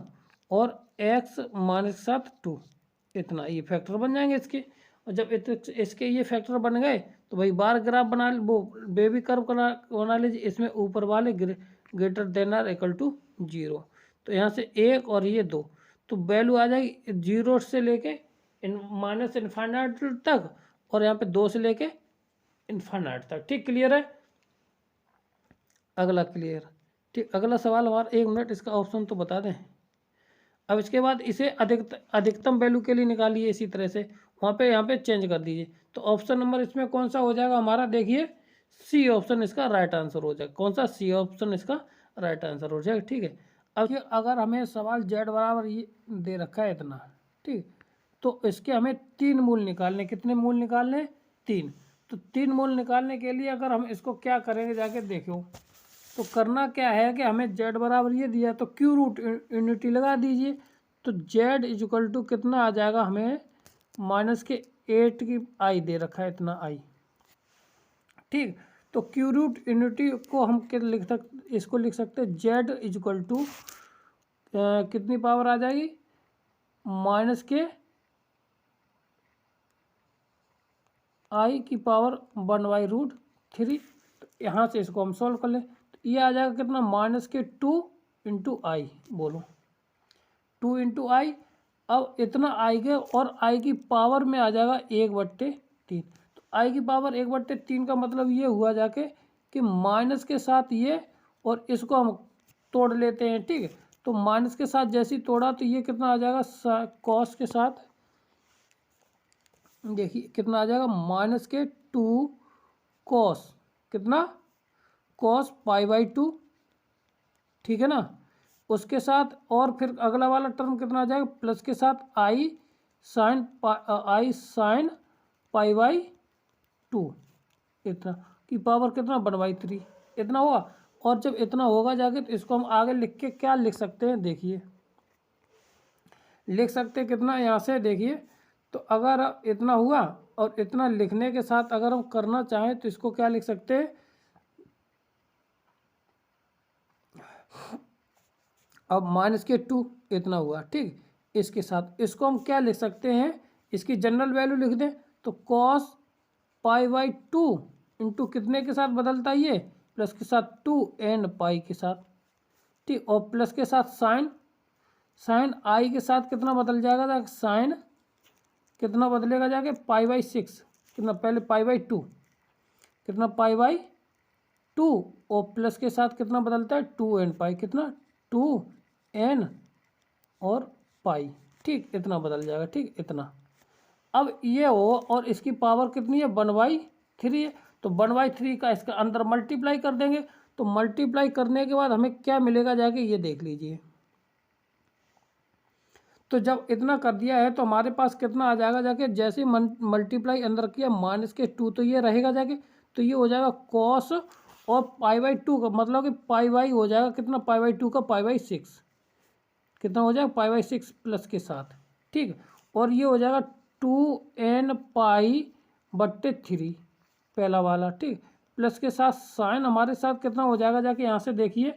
और एक्स माइनस के साथ 2, इतना ये फैक्टर बन जाएंगे इसके। और जब इसके ये फैक्टर बन गए तो भाई बार ग्राफ बना, वो बेबी कर्व बना लीजिए, इसमें ऊपर वाले greater than or equal to 0। तो यहाँ से 1 और ये 2, तो वैल्यू आ जाएगी 0 से लेके माइनस इन्फाइनाइट तक, और यहाँ पे 2 से लेके इन्फाइनाइट तक, ठीक, क्लियर है। अगला क्लियर, ठीक। अगला सवाल हमारा, 1 मिनट इसका ऑप्शन तो बता दें। अब इसके बाद इसे अधिकतम वैल्यू के लिए निकालिए, इसी तरह से वहाँ पे यहाँ पे चेंज कर दीजिए। तो ऑप्शन नंबर इसमें कौन सा हो जाएगा हमारा, देखिए सी ऑप्शन इसका राइट आंसर हो जाएगा। कौन सा, सी ऑप्शन इसका राइट आंसर हो जाएगा, ठीक है। अब ये अगर हमें सवाल जेड बराबर ये दे रखा है इतना, ठीक, तो इसके हमें 3 मूल निकालने, कितने मूल निकालने, 3। तो 3 मूल निकालने के लिए अगर हम इसको क्या करेंगे जाके देखो, तो करना क्या है कि हमें z बराबर ये दिया, तो क्यू रूट यूनिटी लगा दीजिए। तो z इक्वल टू कितना आ जाएगा, हमें माइनस के 8 की आई दे रखा है इतना आई, ठीक। तो क्यू रूट यूनिटी को हम क्या लिख सकते, इसको लिख सकते हैं z इक्वल टू कितनी पावर आ जाएगी, माइनस के आई की पावर 1/√3। तो यहाँ से इसको हम सॉल्व कर लें, तो ये आ जाएगा कितना, माइनस के 2 इंटू आई, बोलो 2 इंटू आई। अब इतना आई के और आई की पावर में आ जाएगा 1/3। तो आई की पावर 1/3 का मतलब ये हुआ जाके कि माइनस के साथ ये, और इसको हम तोड़ लेते हैं, ठीक है। तो माइनस के साथ जैसे ही तोड़ा तो ये कितना आ जाएगा, कॉस के साथ, देखिए कितना आ जाएगा, माइनस के 2 कॉस, कितना, कॉस π/2, ठीक है ना। उसके साथ और फिर अगला वाला टर्म कितना आ जाएगा, प्लस के साथ आई साइन π/2, इतना की पावर कितना 1/3, इतना होगा। और जब इतना होगा जाके तो इसको हम आगे लिख के क्या लिख सकते हैं, देखिए लिख सकते हैं कितना, यहाँ से देखिए। तो अगर इतना हुआ और इतना लिखने के साथ अगर हम करना चाहें तो इसको क्या लिख सकते हैं, अब माइनस के 2 इतना हुआ, ठीक। इसके साथ इसको हम क्या लिख सकते हैं, इसकी जनरल वैल्यू लिख दें, तो कॉस π/2 इंटू कितने के साथ बदलता है ये, प्लस के साथ 2n पाई के साथ, ठीक। और प्लस के साथ साइन आई के साथ कितना बदल जाएगा, साइन कितना बदलेगा जाके π/6, कितना, पहले π/2 कितना, π/2 और प्लस के साथ कितना बदलता है 2n पाई, कितना 2n और पाई, ठीक, इतना बदल जाएगा, ठीक इतना। अब ये हो और इसकी पावर कितनी है 1/3 है, तो 1/3 का इसका अंदर मल्टीप्लाई कर देंगे। तो मल्टीप्लाई करने के बाद हमें क्या मिलेगा जाके ये देख लीजिए। तो जब इतना कर दिया है तो हमारे पास कितना आ जाएगा जाके, जैसे मल्टीप्लाई अंदर किया -2 तो ये रहेगा जाके, तो ये हो जाएगा कॉस और π/2 का मतलब कि पाई हो जाएगा कितना, π/2 का π/6 कितना हो जाएगा π/6 प्लस के साथ, ठीक। और ये हो जाएगा 2n π/3 पहला वाला, ठीक। प्लस के साथ साइन हमारे साथ कितना हो जाएगा जाके, यहाँ से देखिए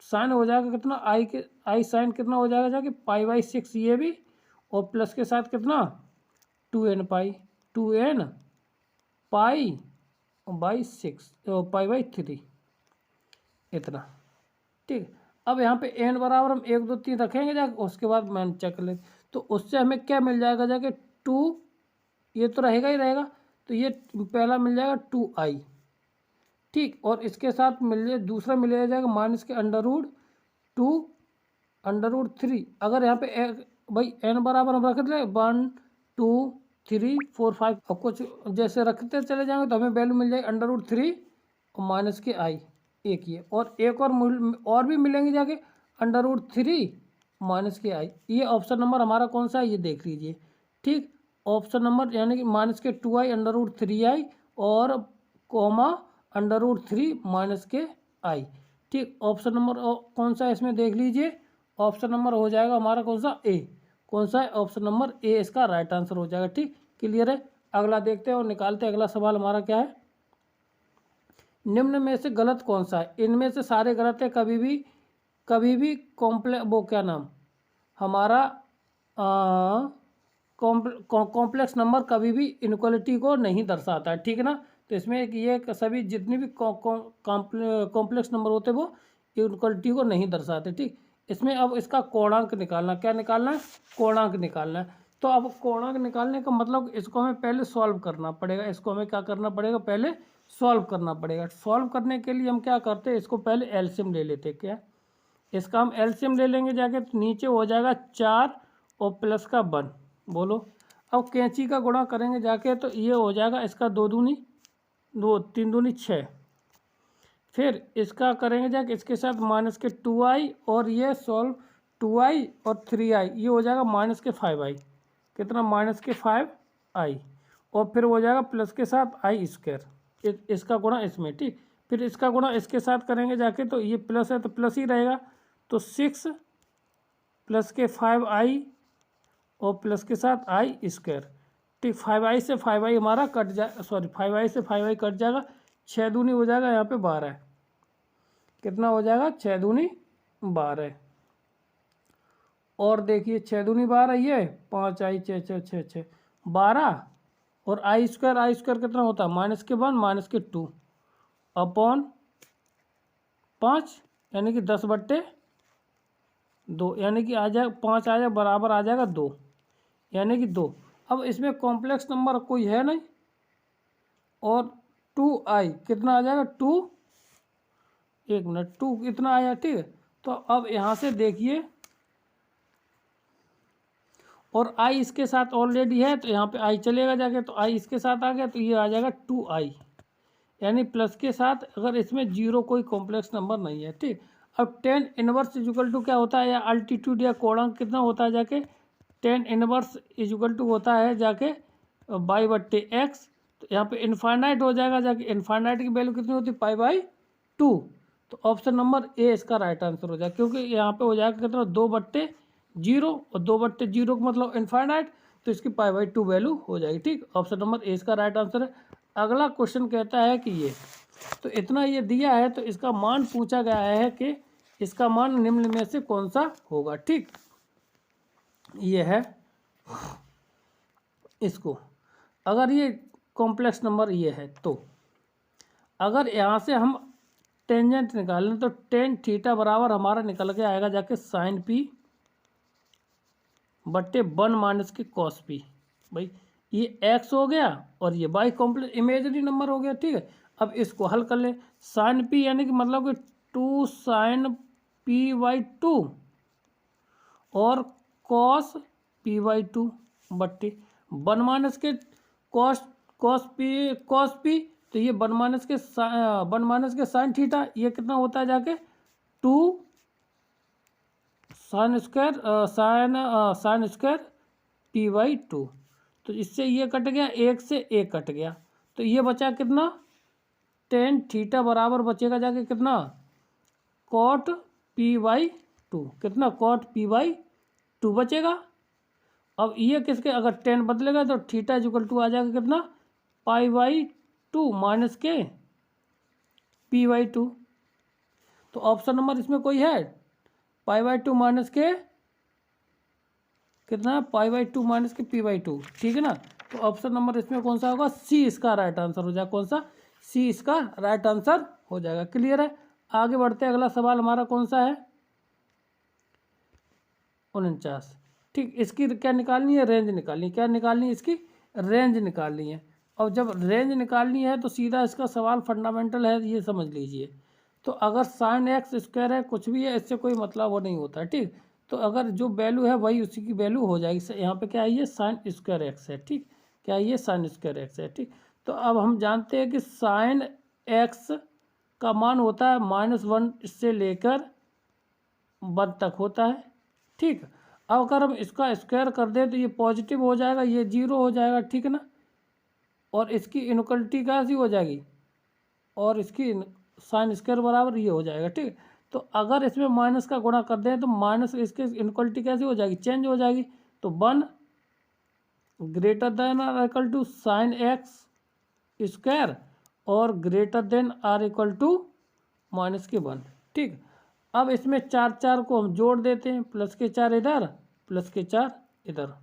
साइन हो जाएगा कितना आई साइन कितना हो जाएगा जाके π/6 ये भी, और प्लस के साथ कितना 2n π/6 इतना, ठीक। अब यहाँ पे n बराबर हम 1 2 3 रखेंगे जाके, उसके बाद मैन चेक कर लेते। तो उससे हमें क्या मिल जाएगा जाके 2, ये तो रहेगा ही रहेगा, तो ये पहला मिल जाएगा 2i, ठीक। और इसके साथ दूसरा मिल जाएगा माइनस के √2√3। अगर यहाँ पे भाई n बराबर हम रख दे 1 2 3 4 5, और कुछ जैसे रखते चले जाएंगे तो हमें वैल्यू मिल जाएगी √3 और माइनस के i, एक ये और एक और भी मिलेंगे जाके √3 माइनस के i। ये ऑप्शन नंबर हमारा कौन सा है ये देख लीजिए, ठीक। ऑप्शन नंबर यानी कि माइनस के 2i √3i और कोमा √3 माइनस के i, ठीक। ऑप्शन नंबर कौन सा है इसमें देख लीजिए, ऑप्शन नंबर हो जाएगा हमारा कौन सा ए, कौन सा है ऑप्शन नंबर ए इसका राइट आंसर हो जाएगा, ठीक। क्लियर है। अगला देखते हैं और निकालते हैं। अगला सवाल हमारा क्या है, निम्न में से गलत कौन सा है। इनमें से सारे गलत है, कभी भी वो क्या नाम हमारा कॉम्प्लेक्स नंबर कभी भी इनक्वालिटी को नहीं दर्शाता है, ठीक है ना। तो इसमें ये सभी जितने भी कॉम्प्लेक्स नंबर होते हैं वो इनक्वालिटी को नहीं दर्शाते, ठीक। इसमें अब इसका कोणांक निकालना, क्या निकालना है, कोणांक निकालना है। तो अब कोणांक निकालने का मतलब इसको हमें पहले सॉल्व करना पड़ेगा, इसको हमें क्या करना पड़ेगा, पहले सॉल्व करना पड़ेगा। सॉल्व करने के लिए हम क्या करते हैं, इसको पहले एलसीएम ले लेते हैं। क्या इसका हम एलसीएम ले लेंगे जाके, तो नीचे हो जाएगा 4 और प्लस का 1, बोलो। अब कैंची का गुणा करेंगे जाके, तो ये हो जाएगा इसका 2 दूनी 2 3 दूनी 6। फिर इसका करेंगे जाके इसके साथ माइनस के 2i और ये सॉल्व 2i और 3i, ये हो जाएगा माइनस के 5i, कितना माइनस के 5i, और फिर हो जाएगा प्लस के साथ i², इसका गुणा इसमें, ठीक। फिर इसका गुणा इसके साथ करेंगे जाके, तो ये प्लस है तो प्लस ही रहेगा, तो 6 प्लस के 5i और प्लस के साथ i², ठीक। 5i से 5i हमारा कट जाए, सॉरी 5i से 5i कट जाएगा, 6 दूनी हो जाएगा यहाँ पे 12, कितना हो जाएगा 6 दूनी 12। और देखिए 6 दूनी 12 ये 5i 6 6 6 6 12, और i² कितना होता है माइनस के 1 माइनस के 2 अपॉन 5, यानी कि 10/2, यानी कि आ जाएगा 5 आ जाएगा बराबर आ जाएगा 2, यानी कि 2। अब इसमें कॉम्प्लेक्स नंबर कोई है नहीं, और 2i कितना आ जाएगा 2, एक मिनट 2 कितना आया, ठीक है। तो अब यहाँ से देखिए, और i इसके साथ ऑलरेडी है तो यहाँ पे i चलेगा जाके, तो i इसके साथ आ गया तो ये आ जाएगा 2i, यानी प्लस के साथ, अगर इसमें 0 कोई कॉम्प्लेक्स नंबर नहीं है, ठीक। अब tan इनवर्स इक्वल टू क्या होता है, या अल्टीट्यूड या कोणांक कितना होता है जाके, tan इनवर्स इक्वल टू होता है जाके y/x। तो यहाँ पे इनफाइनाइट हो जाएगा जाके, इनफाइनाइट की वैल्यू कितनी होती है π/2। तो ऑप्शन नंबर ए इसका राइट आंसर हो जाएगा, क्योंकि यहाँ पे हो जाएगा कितना 2/0, और 2/0 का मतलब इनफाइनाइट, तो इसकी π/2 वैल्यू हो जाएगी, ठीक। ऑप्शन नंबर ए इसका राइट आंसर है। अगला क्वेश्चन कहता है कि ये तो इतना ये दिया है, तो इसका मान पूछा गया है कि इसका मान निम्न में से कौन सा होगा, ठीक। ये है इसको, अगर ये कॉम्प्लेक्स नंबर ये है, तो अगर यहाँ से हम टेंजेंट निकालें तो tan थीटा बराबर हमारा निकल के आएगा जाके sin p बट्टे 1 माइनस के cos p। भाई ये x हो गया और ये y कॉम्प्लेक्स इमेजरी नंबर हो गया, ठीक है। अब इसको हल कर लें, sin p यानी कि मतलब कि 2 sin p/2 और cos P/2 बट्टे 1 माइनस के कॉस पी, तो ये 1 माइनस के साइन थीटा, ये कितना होता है जाके 2 साइन स्क्वायर P/2। तो इससे ये कट गया, एक से एक कट गया, तो ये बचा कितना टेन थीटा बराबर बचेगा जाके कितना कॉट P/2, कितना कॉट P/2 बचेगा। अब ये किसके अगर टेन बदलेगा तो थीटा इक्वल टू आ जाएगा कितना π/2 माइनस के P/2। तो ऑप्शन नंबर इसमें कोई है π/2 माइनस के कितना है π/2 माइनस के P/2, ठीक है ना। तो ऑप्शन नंबर इसमें कौन सा होगा, सी इसका राइट आंसर हो जाएगा। कौन सा, सी इसका राइट आंसर हो जाएगा। क्लियर है। आगे बढ़ते हैं, अगला सवाल हमारा कौन सा है 49। ठीक, इसकी क्या निकालनी है, रेंज निकालनी है। क्या निकालनी है, इसकी रेंज निकालनी है। और जब रेंज निकालनी है तो सीधा इसका सवाल फंडामेंटल है, ये समझ लीजिए। तो अगर साइन एक्स स्क्वायर है, कुछ भी है, इससे कोई मतलब वो नहीं होता है। ठीक, तो अगर जो वैल्यू है वही उसी की वैल्यू हो जाएगी। यहाँ पे क्या है, ये साइन स्क्वायर एक्स है। ठीक, क्या है, ये साइन स्क्वायर एक्स है। ठीक, तो अब हम जानते हैं कि साइन एक्स का मान होता है -1 से लेकर 1 तक होता है। ठीक, अब अगर हम इसका स्क्वायर कर दें तो ये पॉजिटिव हो जाएगा, ये 0 हो जाएगा। ठीक है ना, और इसकी इनक्वलिटी कैसी हो जाएगी, और इसकी साइन स्क्वायर बराबर ये हो जाएगा। ठीक, तो अगर इसमें माइनस का गुणा कर दें तो माइनस इसके इनक्वलिटी कैसी हो जाएगी, चेंज हो जाएगी। तो 1 greater than or equal to sine X square और greater than or equal to minus के 1। ठीक, अब इसमें 4 को हम जोड़ देते हैं, प्लस के 4 इधर, प्लस के 4 इधर।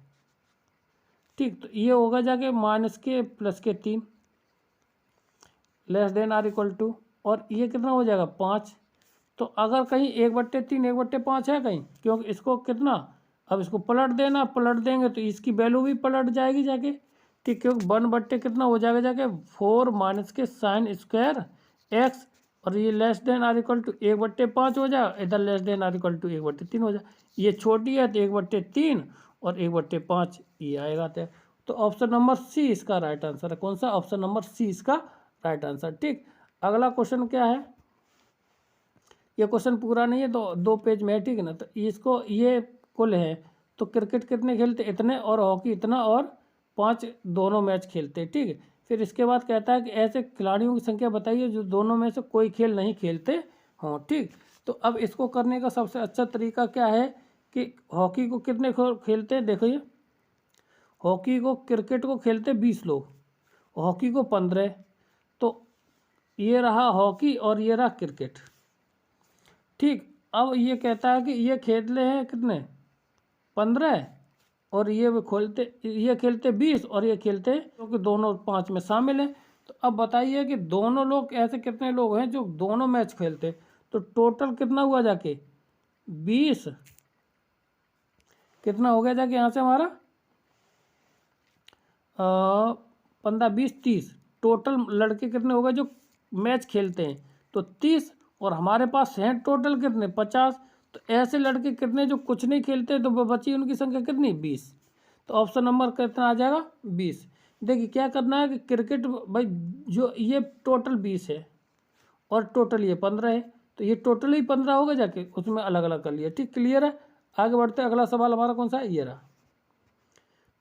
ठीक, तो ये होगा जाके माइनस के प्लस के 3 less than or equal to, और ये कितना हो जाएगा 5। तो अगर कहीं 1/3 1/5 है कहीं, क्योंकि इसको कितना, अब इसको पलट देना, पलट देंगे तो इसकी वैल्यू भी पलट जाएगी जाके। ठीक, क्योंकि 1/, कितना हो जाएगा जाके 4 माइनस के साइन स्क्वायर एक्स, और ये less than or equal to 1/5 हो जाएगा, इधर less than or equal to 1/3 हो जाएगा। ये छोटी है तो 1/3 और 1/5 ये आएगा। तो ऑप्शन नंबर सी इसका राइट आंसर है। कौन सा, ऑप्शन नंबर सी इसका राइट आंसर। ठीक, अगला क्वेश्चन क्या है, ये क्वेश्चन पूरा नहीं है, तो 2 पेज में है। ठीक है ना, तो इसको ये कुल है, तो क्रिकेट कितने खेलते, इतने, और हॉकी इतना, और 5 दोनों मैच खेलते। ठीक है, फिर इसके बाद कहता है कि ऐसे खिलाड़ियों की संख्या बताइए जो दोनों में से कोई खेल नहीं खेलते हों। ठीक, तो अब इसको करने का सबसे अच्छा तरीका क्या है कि हॉकी को कितने खेलते हैं, देखो ये हॉकी को, क्रिकेट को खेलते 20 लोग, हॉकी को 15। तो ये रहा हॉकी और ये रहा क्रिकेट। ठीक, अब ये कहता है कि ये खेलते हैं कितने 15, और ये खेलते 20, और ये खेलते क्योंकि दोनों 5 में शामिल हैं। तो अब बताइए कि दोनों लोग ऐसे कितने लोग हैं जो दोनों मैच खेलते, तो टोटल कितना हुआ जाके 20, कितना हो गया जाके यहाँ से हमारा 15 20 30, टोटल लड़के कितने हो गए जो मैच खेलते हैं, तो 30, और हमारे पास हैं टोटल कितने 50। तो ऐसे लड़के कितने जो कुछ नहीं खेलते, तो बची उनकी संख्या कितनी 20। तो ऑप्शन नंबर कितना आ जाएगा 20। देखिए क्या करना है कि क्रिकेट भाई जो ये टोटल 20 है और टोटल ये 15 है, तो ये टोटल ही 15 होगा जाके, उसमें अलग अलग कर लिया। ठीक, क्लियर है। आगे बढ़ते हैं, अगला सवाल हमारा कौन सा है, ये रहा।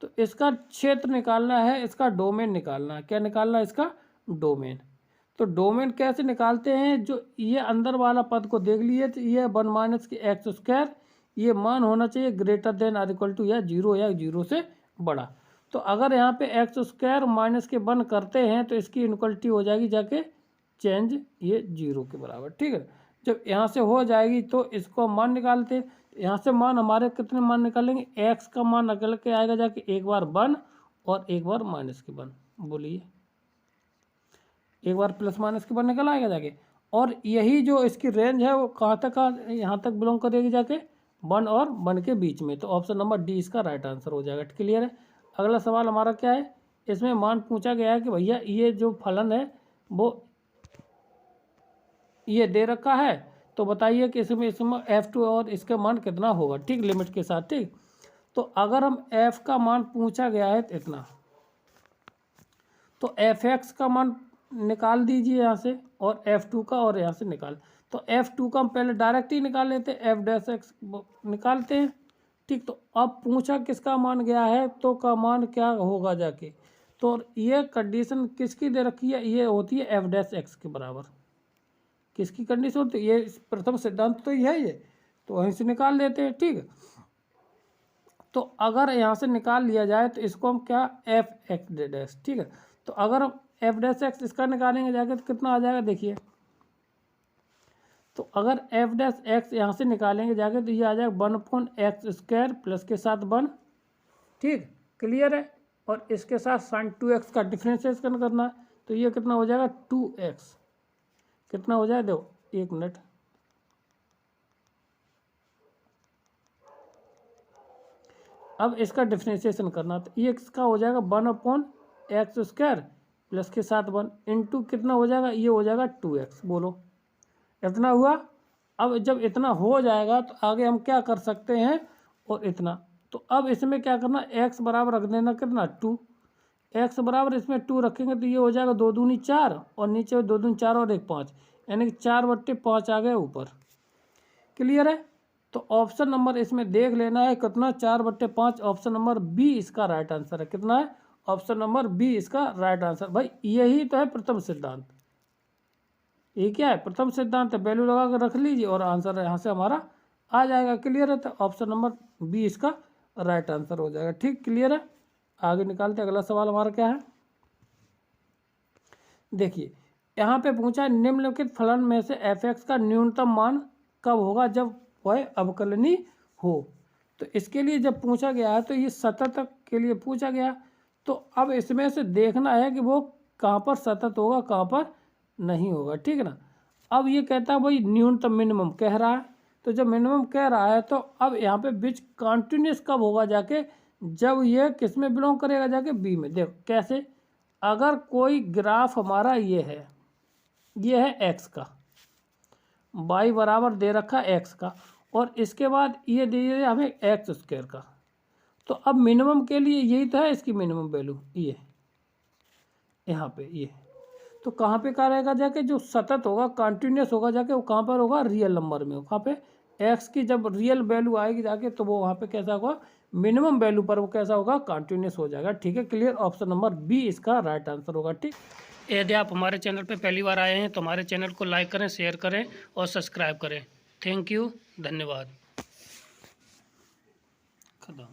तो इसका क्षेत्र निकालना है, इसका डोमेन निकालना है। क्या निकालना है, इसका डोमेन। तो डोमेन कैसे निकालते हैं, जो ये अंदर वाला पद को देख लिए, तो ये 1 माइनस के एक्स स्क्वायर, ये मान होना चाहिए greater than or equal to या 0 से बड़ा। तो अगर यहाँ पे एक्स स्क्वायर माइनस के 1 करते हैं तो इसकी इनक्वलिटी हो जाएगी जाके चेंज ये 0 के बराबर। ठीक है, जब यहाँ से हो जाएगी तो इसको मान निकालते, यहाँ से मान हमारे कितने मान निकालेंगे, एक्स का मान निकल के आएगा जाके एक बार 1 और एक बार माइनस के 1, बोलिए एक बार प्लस माइनस के 1 निकल आएगा जाके। और यही जो इसकी रेंज है वो कहाँ तक, यहाँ तक बिलोंग करेगी जाके 1 और 1 के बीच में। तो ऑप्शन नंबर डी इसका राइट आंसर हो जाएगा। क्लियर है। अगला सवाल हमारा क्या है, इसमें मान पूछा गया है कि भैया ये जो फलन है वो ये दे रखा है, तो बताइए कि इसमें f2 और इसका मान कितना होगा। ठीक, लिमिट के साथ। ठीक, तो अगर हम f का मान पूछा गया है तो इतना, तो f(x) का मान निकाल दीजिए यहाँ से, और f2 का और यहाँ से निकाल। तो f2 का हम पहले डायरेक्ट ही निकाल लेते हैं, f'(x) निकालते हैं। ठीक, तो अब पूछा किसका मान गया है, तो का मान क्या होगा जाके, तो ये कंडीशन किसकी दे रखी है, ये होती है f'(x) के बराबर। किसकी कंडीशन होती है, ये प्रथम सिद्धांत तो ये है ये, तो वहीं से निकाल लेते हैं। ठीक, तो अगर यहाँ से निकाल लिया जाए तो इसको हम क्या f(x'), ठीक है। तो अगर हम f'(x) इसका निकालेंगे जाके तो कितना आ जाएगा देखिए, तो अगर f'(x) यहाँ से निकालेंगे जाके तो ये आ जाएगा 1/x² प्लस के साथ 1। ठीक, क्लियर है। और इसके साथ sin 2x का डिफ्रेंशिएशन करना है, तो ये कितना हो जाएगा 2x, कितना हो जाएगा देखो 1 मिनट, अब इसका डिफ्रेंशिएशन करना, तो ये इसका हो जाएगा 1/x² प्लस के साथ 1 इंटू कितना हो जाएगा, ये हो जाएगा 2x। बोलो इतना हुआ। अब जब इतना हो जाएगा तो आगे हम क्या कर सकते हैं, और इतना, तो अब इसमें क्या करना, x बराबर रख देना कितना 2, x बराबर इसमें 2 रखेंगे तो ये हो जाएगा 2 दूनी 4, और नीचे 2 दूनी 4 और 1 5, यानी कि 4/5 आ गए ऊपर। क्लियर है। तो ऑप्शन नंबर इसमें देख लेना है कितना, 4/5। ऑप्शन नंबर बी इसका राइट आंसर है। कितना है, ऑप्शन नंबर बी इसका राइट आंसर। भाई यही तो है प्रथम सिद्धांत, ये क्या है प्रथम सिद्धांत है, वैल्यू लगा कर रख लीजिए और आंसर यहाँ से हमारा आ जाएगा। क्लियर है, तो ऑप्शन नंबर बी इसका राइट आंसर हो जाएगा। ठीक, क्लियर है। आगे निकालते अगला सवाल हमारा क्या है, देखिए यहाँ पे पूछा निम्नलिखित फलन में से f(x) का न्यूनतम मान कब होगा, जब वह अवकलनीय हो। तो इसके लिए जब पूछा गया है तो ये सतत के लिए पूछा गया, तो अब इसमें से देखना है कि वो कहाँ पर सतत होगा कहाँ पर नहीं होगा। ठीक है ना। अब ये कहता है भाई न्यूनतम मिनिमम कह रहा है, तो जब मिनिमम कह रहा है तो अब यहाँ पे बीच कॉन्टिन्यूस कब होगा जाके, जब ये किस में बिलोंग करेगा जाके, बी में। देखो कैसे, अगर कोई ग्राफ हमारा ये है एक्स का, y बराबर दे रखा एक्स का, और इसके बाद ये दे दिया हमें x² का, तो अब मिनिमम के लिए यही तो है इसकी मिनिमम वैल्यू, ये यहाँ पे ये, तो कहाँ पे क्या रहेगा जाके, जो सतत होगा कंटिन्यूस होगा जाके, वो कहाँ पर होगा, रियल नंबर में। कहाँ पे x की जब रियल वैल्यू आएगी जाके, तो वो वहाँ पे कैसा होगा, मिनिमम वैल्यू पर वो कैसा होगा, कंटिन्यूस हो जाएगा। ठीक है, क्लियर। ऑप्शन नंबर बी इसका राइट आंसर होगा। ठीक, यदि आप हमारे चैनल पे पहली बार आए हैं तो हमारे चैनल को लाइक करें, शेयर करें और सब्सक्राइब करें। थैंक यू, धन्यवाद। खत्म।